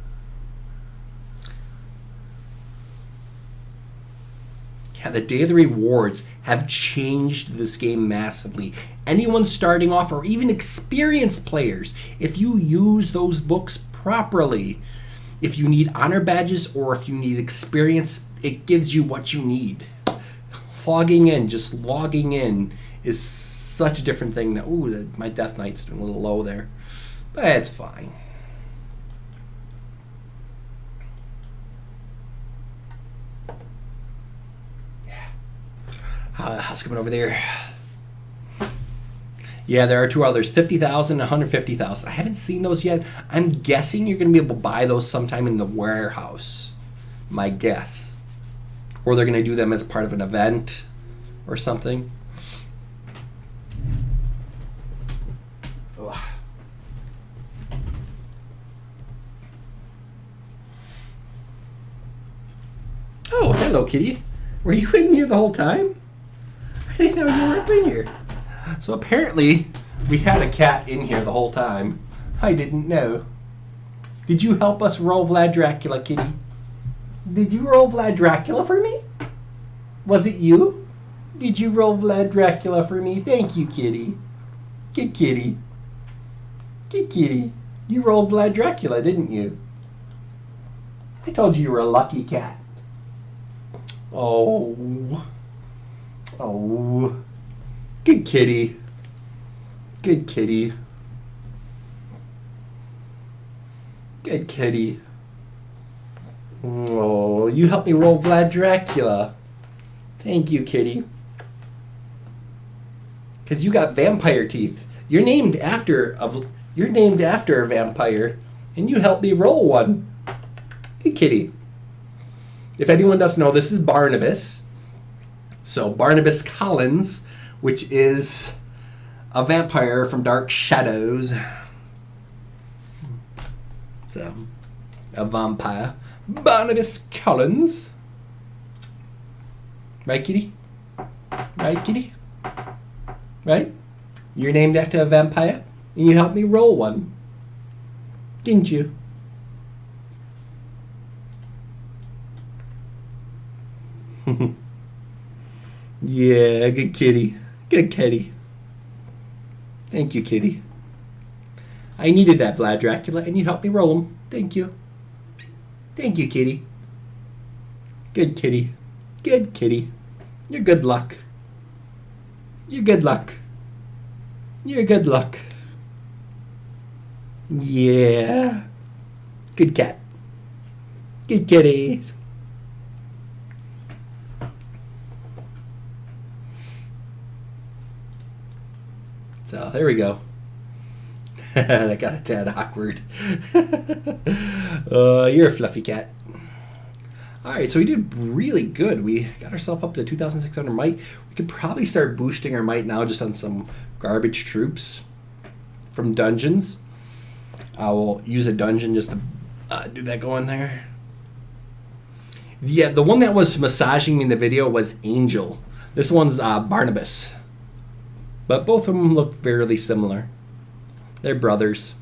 [SPEAKER 1] Yeah, the daily rewards have changed this game massively. Anyone starting off, or even experienced players, if you use those books properly, if you need honor badges or if you need experience, it gives you what you need. Just logging in is such a different thing. Now, ooh, my Death Knight's doing a little low there, but it's fine. How's coming over there? Yeah, there are 2 others, 50,000 and 150,000. I haven't seen those yet. I'm guessing you're going to be able to buy those sometime in the warehouse. My guess. Or they're going to do them as part of an event or something. Ugh. Oh, hello, kitty. Were you in here the whole time? I didn't know you were up in here. So apparently, we had a cat in here the whole time. I didn't know. Did you help us roll Vlad Dracula, kitty? Did you roll Vlad Dracula for me? Was it you? Did you roll Vlad Dracula for me? Thank you, kitty. Good kitty. Good kitty. You rolled Vlad Dracula, didn't you? I told you were a lucky cat. Oh. Oh. Good kitty. Good kitty. Good kitty. Oh, you helped me roll Vlad Dracula. Thank you, kitty. Because you got vampire teeth. You're named after a vampire, and you helped me roll one. Good kitty. If anyone doesn't know, this is Barnabas. So Barnabas Collins, which is a vampire from Dark Shadows. So, a vampire. Barnabas Collins. Right, kitty? Right, kitty? Right? You're named after a vampire, and you helped me roll one. Didn't you? Yeah, good kitty. Good kitty. Thank you, kitty. I needed that, Vlad Dracula, and you helped me roll them. Thank you. Thank you, kitty. Good kitty. Good kitty. You're good luck. You're good luck. You're good luck. Yeah. Good cat. Good kitty. So there we go. That got a tad awkward. You're a fluffy cat. Alright, so we did really good. We got ourselves up to 2,600 might. We could probably start boosting our might now just on some garbage troops from dungeons. I will use a dungeon just to do that going there. Yeah, the one that was massaging me in the video was Angel. This one's Barnabas. But both of them look fairly similar. They're brothers.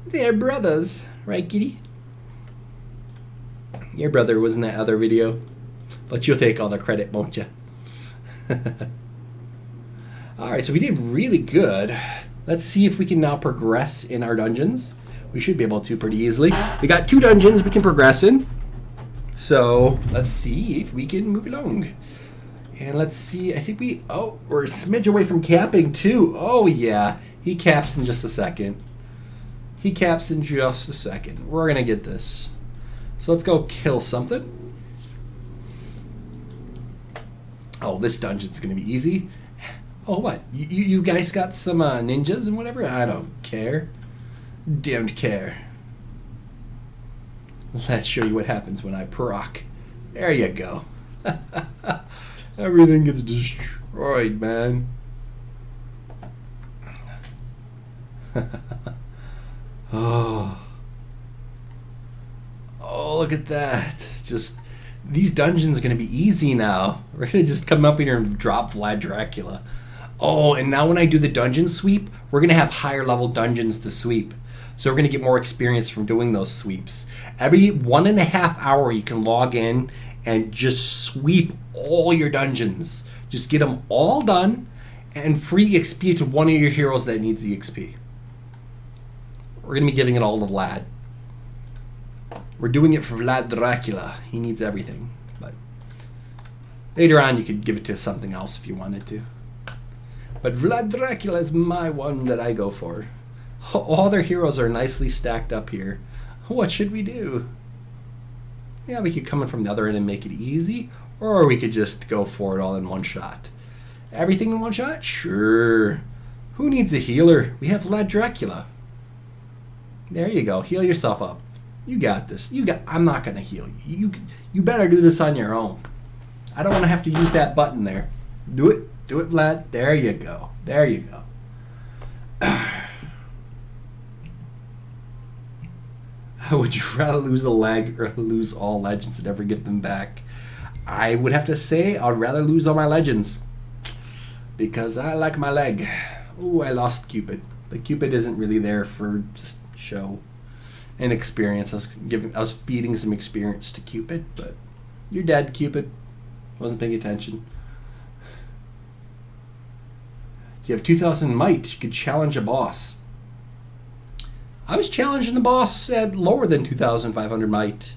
[SPEAKER 1] They're brothers, right, kitty? Your brother was in that other video. But you'll take all the credit, won't you? Alright, so we did really good. Let's see if we can now progress in our dungeons. We should be able to pretty easily. We got 2 dungeons we can progress in. So let's see if we can move along. And let's see, I think we're a smidge away from capping too. Oh yeah, he caps in just a second. He caps in just a second. We're gonna get this. So let's go kill something. Oh, this dungeon's gonna be easy. Oh, what? You guys got some ninjas and whatever? I don't care. Don't care. Let's show you what happens when I proc. There you go. Everything gets destroyed, man. Oh, look at that. Just, these dungeons are going to be easy now. We're going to just come up here and drop Vlad Dracula. Oh, and now when I do the dungeon sweep, we're going to have higher level dungeons to sweep. So we're going to get more experience from doing those sweeps. Every 1.5 hours you can log in and just sweep all your dungeons. Just get them all done and free XP to one of your heroes that needs the XP. We're going to be giving it all to Vlad. We're doing it for Vlad Dracula. He needs everything. But later on you could give it to something else if you wanted to. But Vlad Dracula is my one that I go for. All their heroes are nicely stacked up here. What should we do? Yeah, we could come in from the other end and make it easy, or we could just go for it all in one shot. Everything in one shot? Sure. Who needs a healer? We have Vlad Dracula. There you go. Heal yourself up. You got this. I'm not going to heal you. You better do this on your own. I don't want to have to use that button there. Do it. Do it, Vlad. There you go. There you go. Would you rather lose a leg or lose all legends and never get them back? I would have to say I'd rather lose all my legends. Because I like my leg. Ooh, I lost Cupid. But Cupid isn't really there for just show and experience. I was feeding some experience to Cupid, but you're dead, Cupid. Wasn't paying attention. You have 2,000 might. You could challenge a boss. I was challenging the boss at lower than 2,500 might.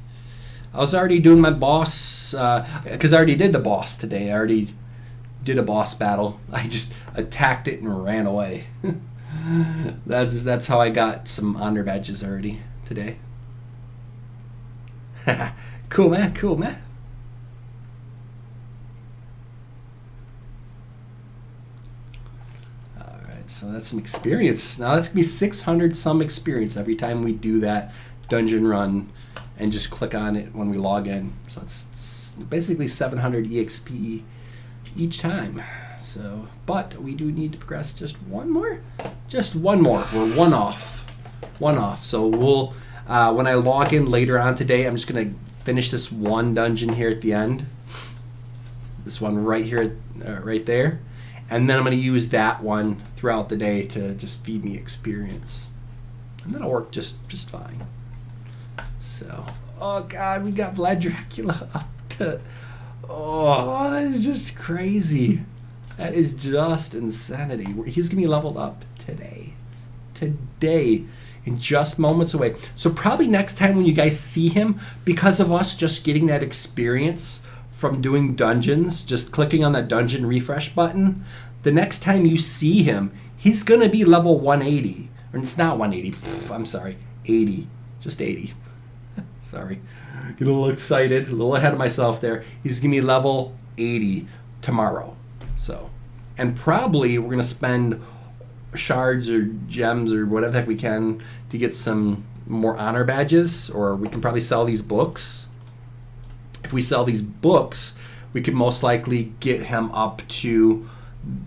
[SPEAKER 1] I was already doing my boss, because I already did the boss today. I already did a boss battle. I just attacked it and ran away. That's how I got some honor badges already today. Cool, man. Cool, man. All right, so that's some experience. Now that's gonna be 600 some experience every time we do that dungeon run, and just click on it when we log in. So it's basically 700 EXP each time. So, but we do need to progress just one more. We're one off. So we'll when I log in later on today, I'm just gonna finish this one dungeon here at the end. This one right here, right there, and then I'm gonna use that one throughout the day to just feed me experience, and that'll work just fine. So, oh God, we got Vlad Dracula up to. Oh, that is just crazy. That is just insanity. He's gonna be leveled up today, in just moments away. So probably next time when you guys see him, because of us just getting that experience from doing dungeons, just clicking on that dungeon refresh button, the next time you see him, he's gonna be level 180. Or it's not 180, I'm sorry, 80, just 80. Sorry, get a little excited, a little ahead of myself there. He's gonna be level 80 tomorrow. So, and probably we're gonna spend shards or gems or whatever the heck we can to get some more honor badges, or we can probably sell these books. If we sell these books, we could most likely get him up to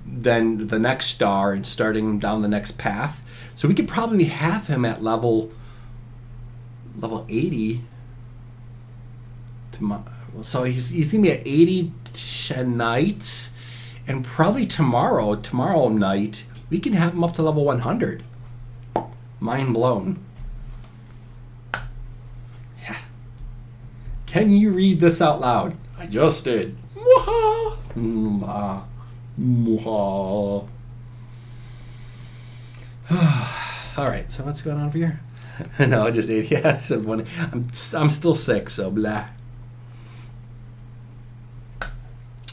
[SPEAKER 1] then the next star and starting down the next path. So we could probably have him at level 80 tomorrow. So he's gonna be at 80 tonight, and probably tomorrow night we can have him up to level 100. Mind blown. Yeah. Can you read this out loud? I just did. Mwaha. Mwaha. Mwaha. All right, so what's going on over here? No, I just ate. Yeah, so funny. I'm still sick, so blah.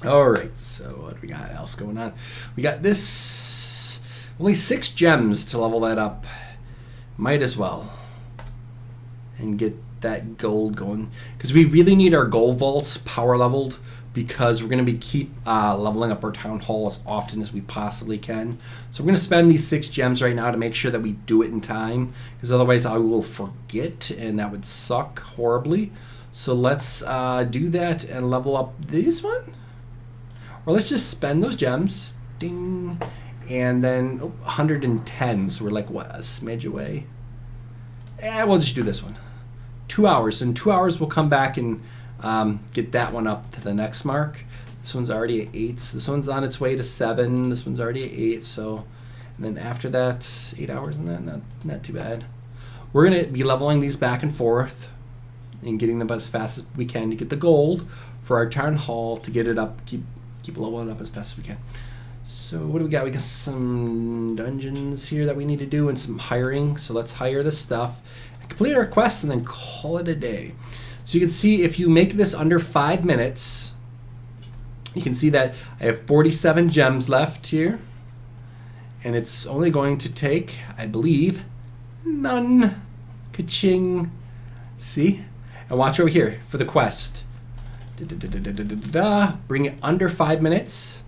[SPEAKER 1] All right, so what do we got else going on? We got this, only 6 gems to level that up. Might as well. And get that gold going. Because we really need our gold vaults power leveled, because we're going to be keep leveling up our town hall as often as we possibly can. So we're going to spend these 6 gems right now to make sure that we do it in time, because otherwise I will forget, and that would suck horribly. So let's do that and level up this one. Or let's just spend those gems. Ding. And then 110. So we're like, what, a smidge away? We'll just do this one. 2 hours. In 2 hours, we'll come back and get that one up to the next mark. This one's already at 8. So this one's on its way to 7. This one's already at 8. So, and then after that, 8 hours on that, not too bad. We're going to be leveling these back and forth and getting them as fast as we can to get the gold for our town hall, to get it up, keep leveling up as fast as we can. So what do we got? We got some dungeons here that we need to do and some hiring. So let's hire this stuff, complete our quest, and then call it a day. So you can see if you make this under 5 minutes, you can see that I have 47 gems left here. And it's only going to take, I believe, none. Ka-ching. See? And watch over here for the quest. Bring it under 5 minutes.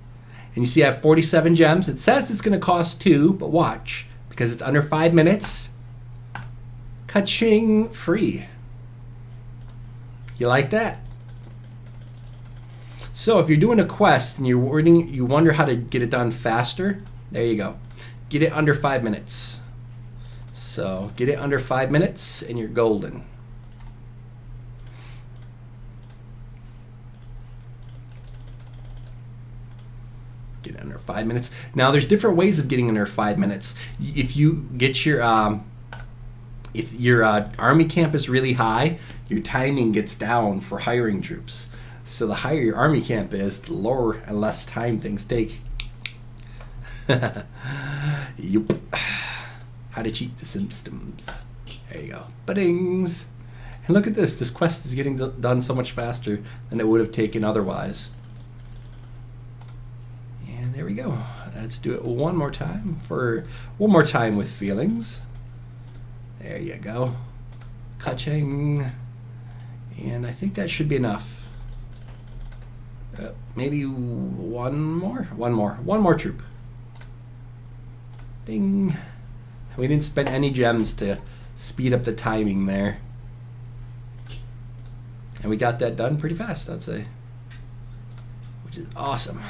[SPEAKER 1] And you see I have 47 gems. It says it's going to cost 2, but watch. Because it's under 5 minutes. Ka-ching, free. You like that? So if you're doing a quest and you wonder how to get it done faster, there you go. Get it under 5 minutes. So get it under 5 minutes and you're golden. Get it under 5 minutes. Now there's different ways of getting under 5 minutes. If you get your if your army camp is really high, your timing gets down for hiring troops. So the higher your army camp is, the lower and less time things take. Yup. How to cheat the systems. There you go. Ba-dings. And look at this. This quest is getting done so much faster than it would have taken otherwise. And there we go. Let's do it one more time with feelings. There you go. Ka-ching. And I think that should be enough. Maybe one more troop. Ding. We didn't spend any gems to speed up the timing there. And we got that done pretty fast, I'd say. Which is awesome.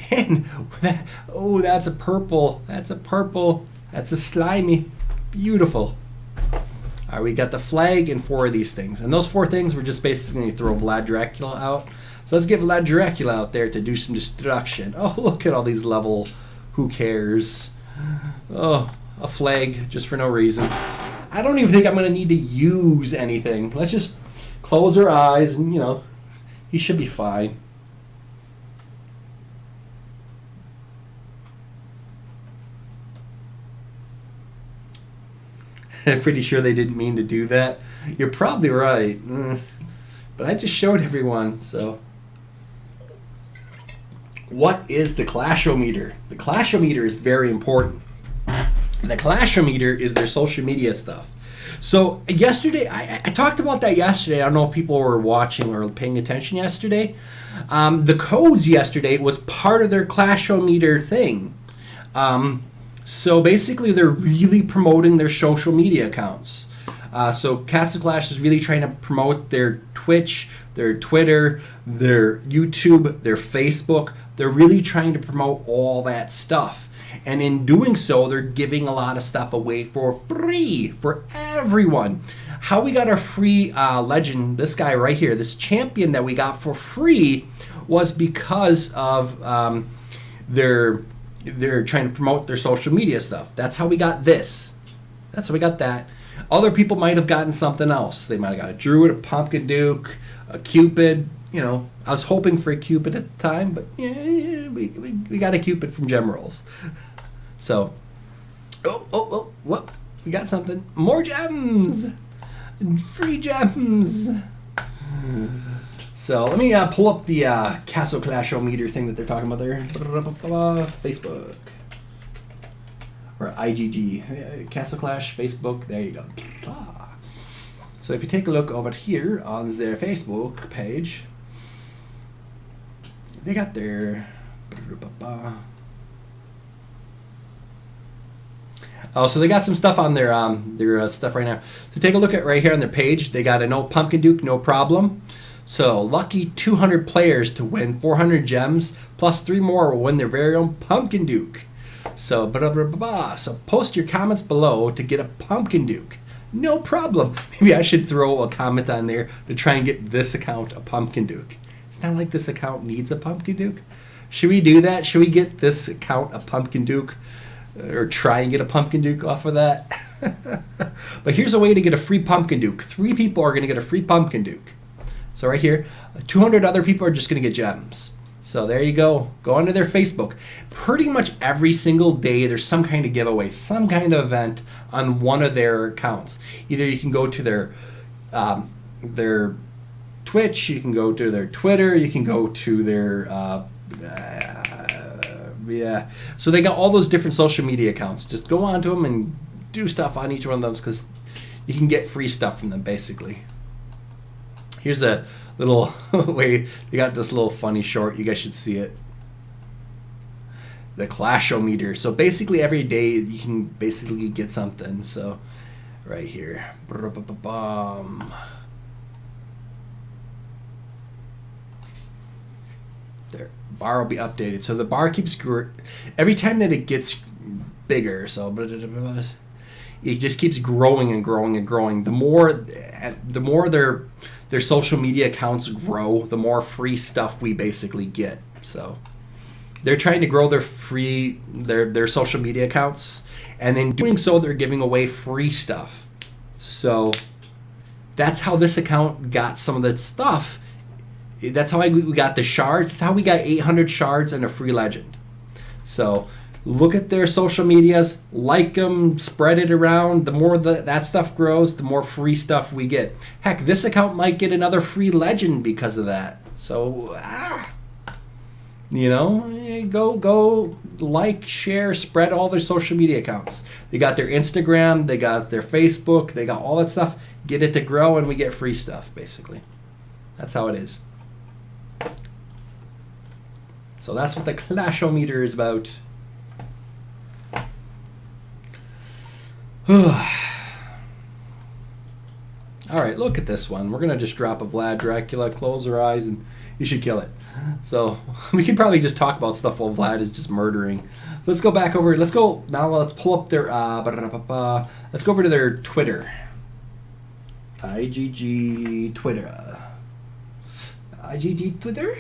[SPEAKER 1] And that, oh, that's a purple. That's a purple. That's a slimy. Beautiful. All right, we got the flag and 4 of these things. And those 4 things, we're just basically going to throw Vlad Dracula out. So let's get Vlad Dracula out there to do some destruction. Oh, look at all these level. Who cares? Oh, a flag just for no reason. I don't even think I'm going to need to use anything. Let's just close our eyes and, you know, he should be fine. I'm pretty sure they didn't mean to do that. You're probably right. But I just showed everyone, so. What is the Clashometer? The Clashometer is very important. The Clashometer is their social media stuff. So yesterday, I talked about that yesterday. I don't know if people were watching or paying attention yesterday. The codes yesterday was part of their Clashometer thing. So basically, they're really promoting their social media accounts. So Castle Clash is really trying to promote their Twitch, their Twitter, their YouTube, their Facebook. They're really trying to promote all that stuff. And in doing so, they're giving a lot of stuff away for free for everyone. How we got our free legend, this guy right here, this champion that we got for free, was because of they're trying to promote their social media stuff. That's how we got this. That's how we got that. Other people might have gotten something else. They might have got a Druid, a Pumpkin Duke, a Cupid. You know, I was hoping for a Cupid at the time, but yeah, we got a Cupid from Gem Rolls. So, what? We got something. More gems! Free gems! So, let me pull up the Castle Clashometer thing that they're talking about there. Facebook. Or IGG. Castle Clash, Facebook, there you go. So if you take a look over here on their Facebook page, they got their... Oh, so they got some stuff on their stuff right now. So take a look at right here on their page. They got a no Pumpkin Duke, no problem. So lucky 200 players to win 400 gems, plus 3 more will win their very own Pumpkin Duke. So, so post your comments below to get a Pumpkin Duke. No problem. Maybe I should throw a comment on there to try and get this account a Pumpkin Duke. It's not like this account needs a Pumpkin Duke. Should we do that? Should we get this account a Pumpkin Duke? Or try and get a Pumpkin Duke off of that? But here's a way to get a free Pumpkin Duke. 3 people are going to get a free Pumpkin Duke. So right here, 200 other people are just going to get gems. So there you go. Go onto their Facebook. Pretty much every single day there's some kind of giveaway, some kind of event on one of their accounts. Either you can go to their Twitch, you can go to their Twitter, you can go to their yeah. So they got all those different social media accounts. Just go onto them and do stuff on each one of them because you can get free stuff from them basically. Here's a little way, they got this little funny short. You guys should see it. The Clashometer. So basically every day you can basically get something. So right here. There. Bar will be updated. So the bar keeps every time that it gets bigger. So it just keeps growing and growing and growing. The more their social media accounts grow, the more free stuff we basically get. So they're trying to grow their social media accounts, and in doing so they're giving away free stuff. So that's how this account got some of that stuff. That's how we got the shards. That's how we got 800 shards and a free legend. So look at their social medias, like them, spread it around. The more that stuff grows, the more free stuff we get. Heck, this account might get another free legend because of that. So, You know, go like, share, spread all their social media accounts. They got their Instagram, they got their Facebook, they got all that stuff. Get it to grow, and we get free stuff, basically. That's how it is. So that's what the Clashometer is about. All right, look at this one. We're going to just drop a Vlad Dracula, close our eyes, and you should kill it. So we could probably just talk about stuff while Vlad is just murdering. So let's go back over. Let's go now. Let's pull up their. Let's go over to their Twitter. IGG Twitter. IGG Twitter.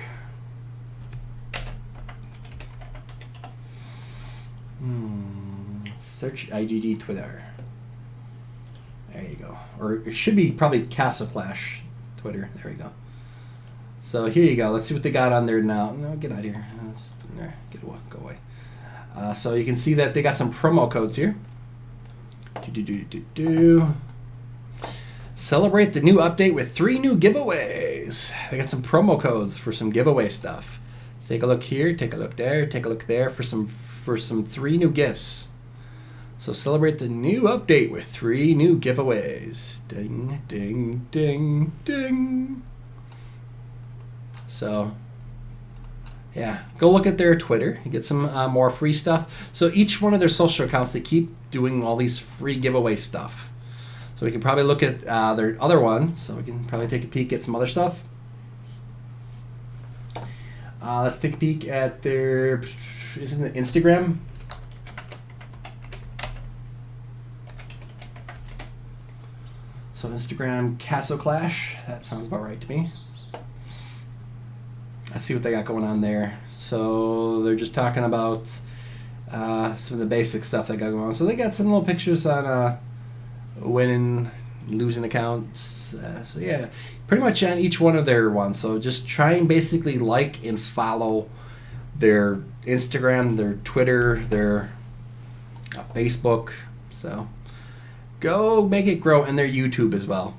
[SPEAKER 1] Search IGG Twitter. There you go. Or it should be probably Castle Clash Twitter. There we go. So here you go. Let's see what they got on there now. No, get out of here. Get away. Go away. So you can see that they got some promo codes here. Celebrate the new update with 3 new giveaways. They got some promo codes for some giveaway stuff. So take a look here. Take a look there. Take a look there for some 3 new gifts. So celebrate the new update with 3 new giveaways. Ding, ding, ding, ding. So, yeah, go look at their Twitter. You get some more free stuff. So each one of their social accounts, they keep doing all these free giveaway stuff. So we can probably look at their other one. So we can probably take a peek at some other stuff. Let's take a peek at their, isn't it Instagram? So Instagram Castle Clash, that sounds about right to me. Let's see what they got going on there. So they're just talking about some of the basic stuff they got going on. So they got some little pictures on winning, losing accounts. So yeah, pretty much on each one of their ones. So just try and basically like and follow their Instagram, their Twitter, their Facebook. So go make it grow, and their YouTube as well.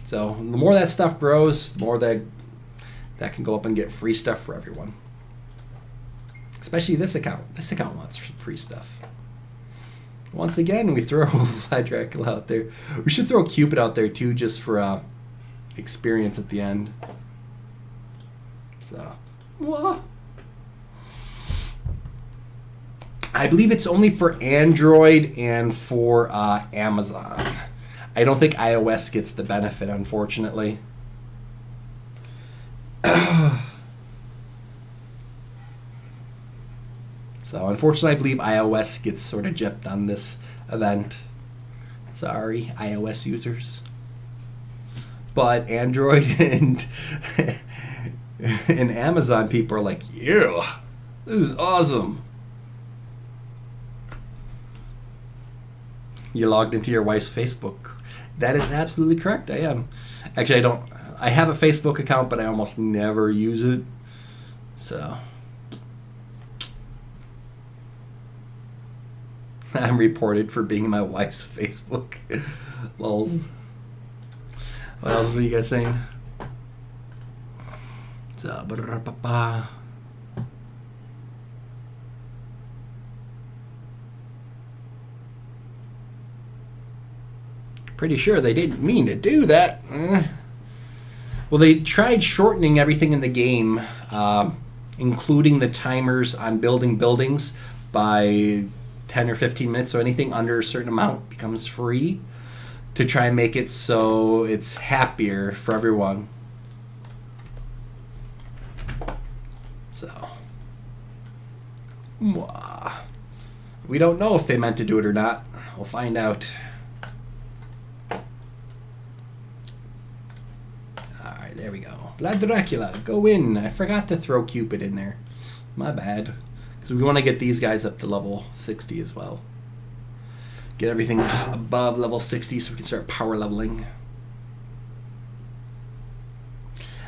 [SPEAKER 1] So the more that stuff grows, the more that can go up and get free stuff for everyone. Especially this account. This account wants free stuff. Once again, we throw Vlad Dracula out there. We should throw Cupid out there too, just for experience at the end. So, well, I believe it's only for Android and for Amazon. I don't think iOS gets the benefit, unfortunately. So unfortunately, I believe iOS gets sort of gypped on this event. Sorry, iOS users. But Android and and Amazon people are like, yeah, this is awesome. You logged into your wife's Facebook. That is absolutely correct. I am. Actually, I don't. I have a Facebook account, but I almost never use it. So I'm reported for being my wife's Facebook. Lols. What else were you guys saying? So, pretty sure they didn't mean to do that. Well, they tried shortening everything in the game, including the timers on building buildings, by 10 or 15 minutes. So anything under a certain amount becomes free, to try and make it so it's happier for everyone. So, we don't know if they meant to do it or not. We'll find out. Alright, there we go. Vlad Dracula, go in. I forgot to throw Cupid in there. My bad. Because we want to get these guys up to level 60 as well. Get everything above level 60 so we can start power leveling.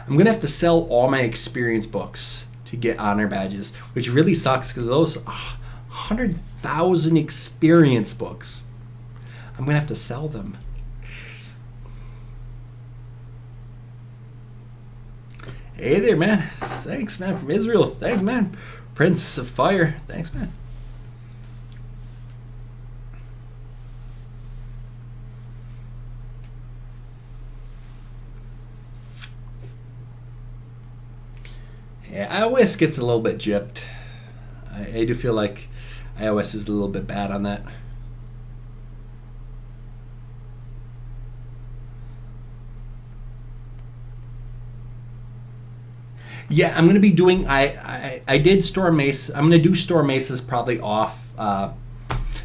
[SPEAKER 1] I'm going to have to sell all my experience books to get honor badges, which really sucks because those 100,000 experience books, I'm going to have to sell them. Hey there, man. Thanks, man, from Israel. Thanks, man. Prince of Fire. Thanks, man. Yeah, iOS gets a little bit gypped. I do feel like iOS is a little bit bad on that. Yeah, I'm gonna be doing. I did Storm Mesa. I'm gonna do Storm Mesa's probably off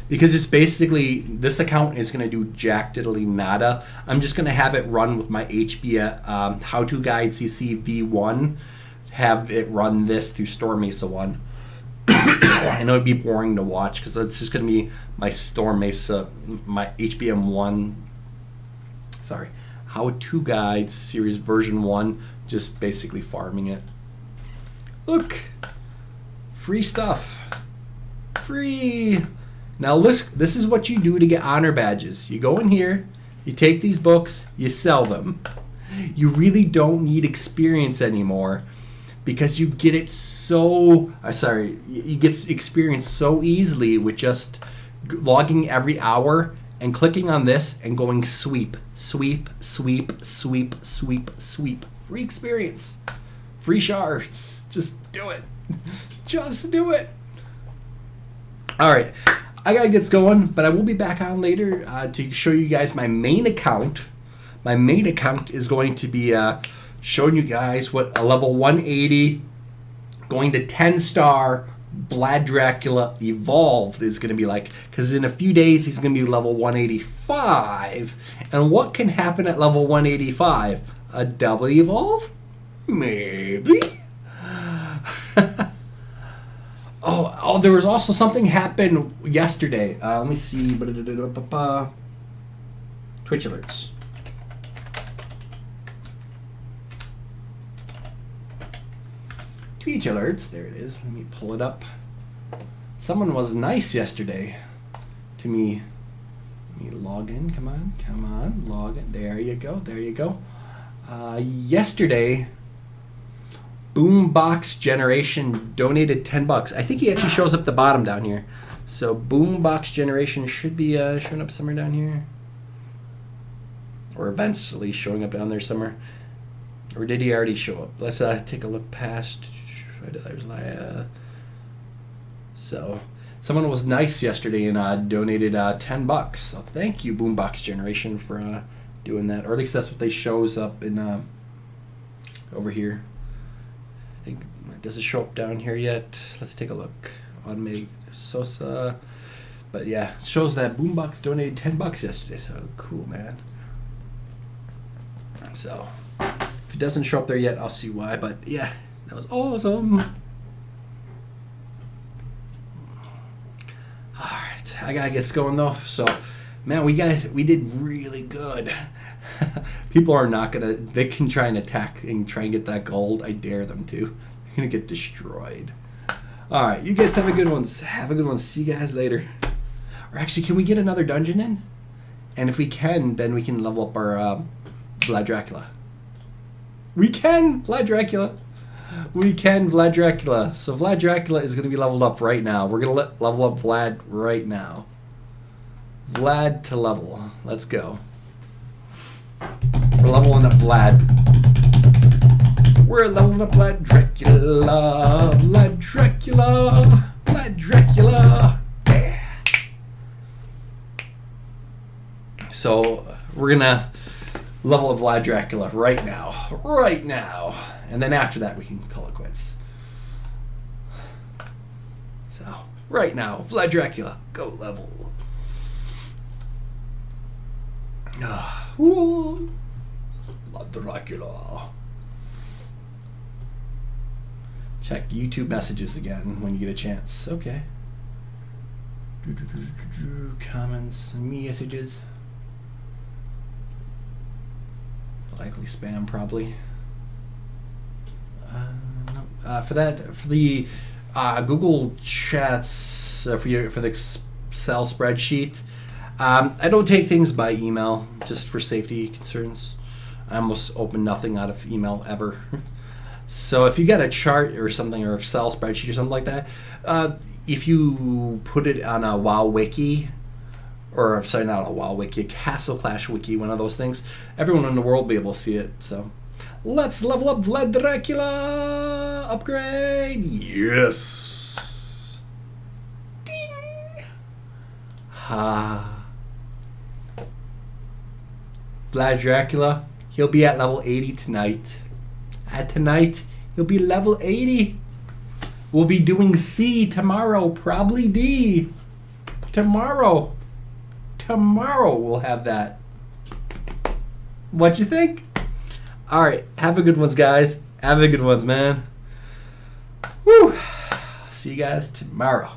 [SPEAKER 1] because it's basically this account is gonna do jack diddly nada. I'm just gonna have it run with my HBM HowToGuideCCV3. Have it run this through Storm Mesa 1. I know it'd be boring to watch because it's just gonna be my Storm Mesa, my HBM 1. Sorry, HowToGuide series version 1. Just basically farming it. Look, free stuff, free. Now listen, this is what you do to get honor badges. You go in here, you take these books, you sell them. You really don't need experience anymore because you get it so. You get experience so easily with just logging every hour and clicking on this and going sweep, sweep, sweep, sweep, sweep, sweep. Free experience, free shards. Just do it. Just do it. All right, I gotta get going, but I will be back on later to show you guys my main account. My main account is going to be showing you guys what a level 180 going to 10-star Vlad Dracula Evolved is going to be like, because in a few days he's going to be level 185. And what can happen at level 185? A double evolve? Maybe. Oh, there was also something happened yesterday. Let me see. Twitch alerts. Twitch alerts. There it is. Let me pull it up. Someone was nice yesterday to me. Let me log in. Come on. Log in. There you go. Yesterday, Boombox Generation donated $10. I think he actually shows up the bottom down here. So Boombox Generation should be showing up somewhere down here, or eventually showing up down there somewhere. Or did he already show up? Let's take a look past $5. So someone was nice yesterday and donated $10. So thank you, Boombox Generation, for doing that, or at least that's what they shows up in over here. I think, does it show up down here yet? Let's take a look. Automated Sosa, but yeah, it shows that Boombox donated $10 yesterday. So cool, man. So if it doesn't show up there yet, I'll see why. But yeah, that was awesome. All right, I gotta get going though. So. Man, we did really good. People are not gonna. They can try and attack and try and get that gold. I dare them to. They're gonna get destroyed. All right, you guys have a good one. Have a good one. See you guys later. Or actually, can we get another dungeon in? And if we can, then we can level up our Vlad Dracula. We can Vlad Dracula. We can Vlad Dracula. So Vlad Dracula is gonna be leveled up right now. We're gonna level up Vlad right now. Vlad to level. Let's go. We're leveling up Vlad. We're leveling up Vlad Dracula. Vlad Dracula. Vlad Dracula. Yeah. So we're gonna level up Vlad Dracula right now. Right now. And then after that we can call it quits. So right now, Vlad Dracula, go level. Vlad Dracula. Check YouTube messages again when you get a chance. Okay. Comments, messages. Likely spam, probably. For the Google Chats for the Excel spreadsheet. I don't take things by email, just for safety concerns. I almost open nothing out of email ever. So if you got a chart or something, or Excel spreadsheet or something like that, if you put it on a WoW wiki, or sorry, not a WoW wiki, a Castle Clash wiki, one of those things, everyone in the world will be able to see it. So let's level up Vlad Dracula. Upgrade. Yes. Ding. Ha. Vlad Dracula, he'll be at level 80 tonight. Tonight, he'll be level 80. We'll be doing C tomorrow, probably D. Tomorrow we'll have that. What you think? All right, have a good ones, guys. Have a good ones, man. Woo. See you guys tomorrow.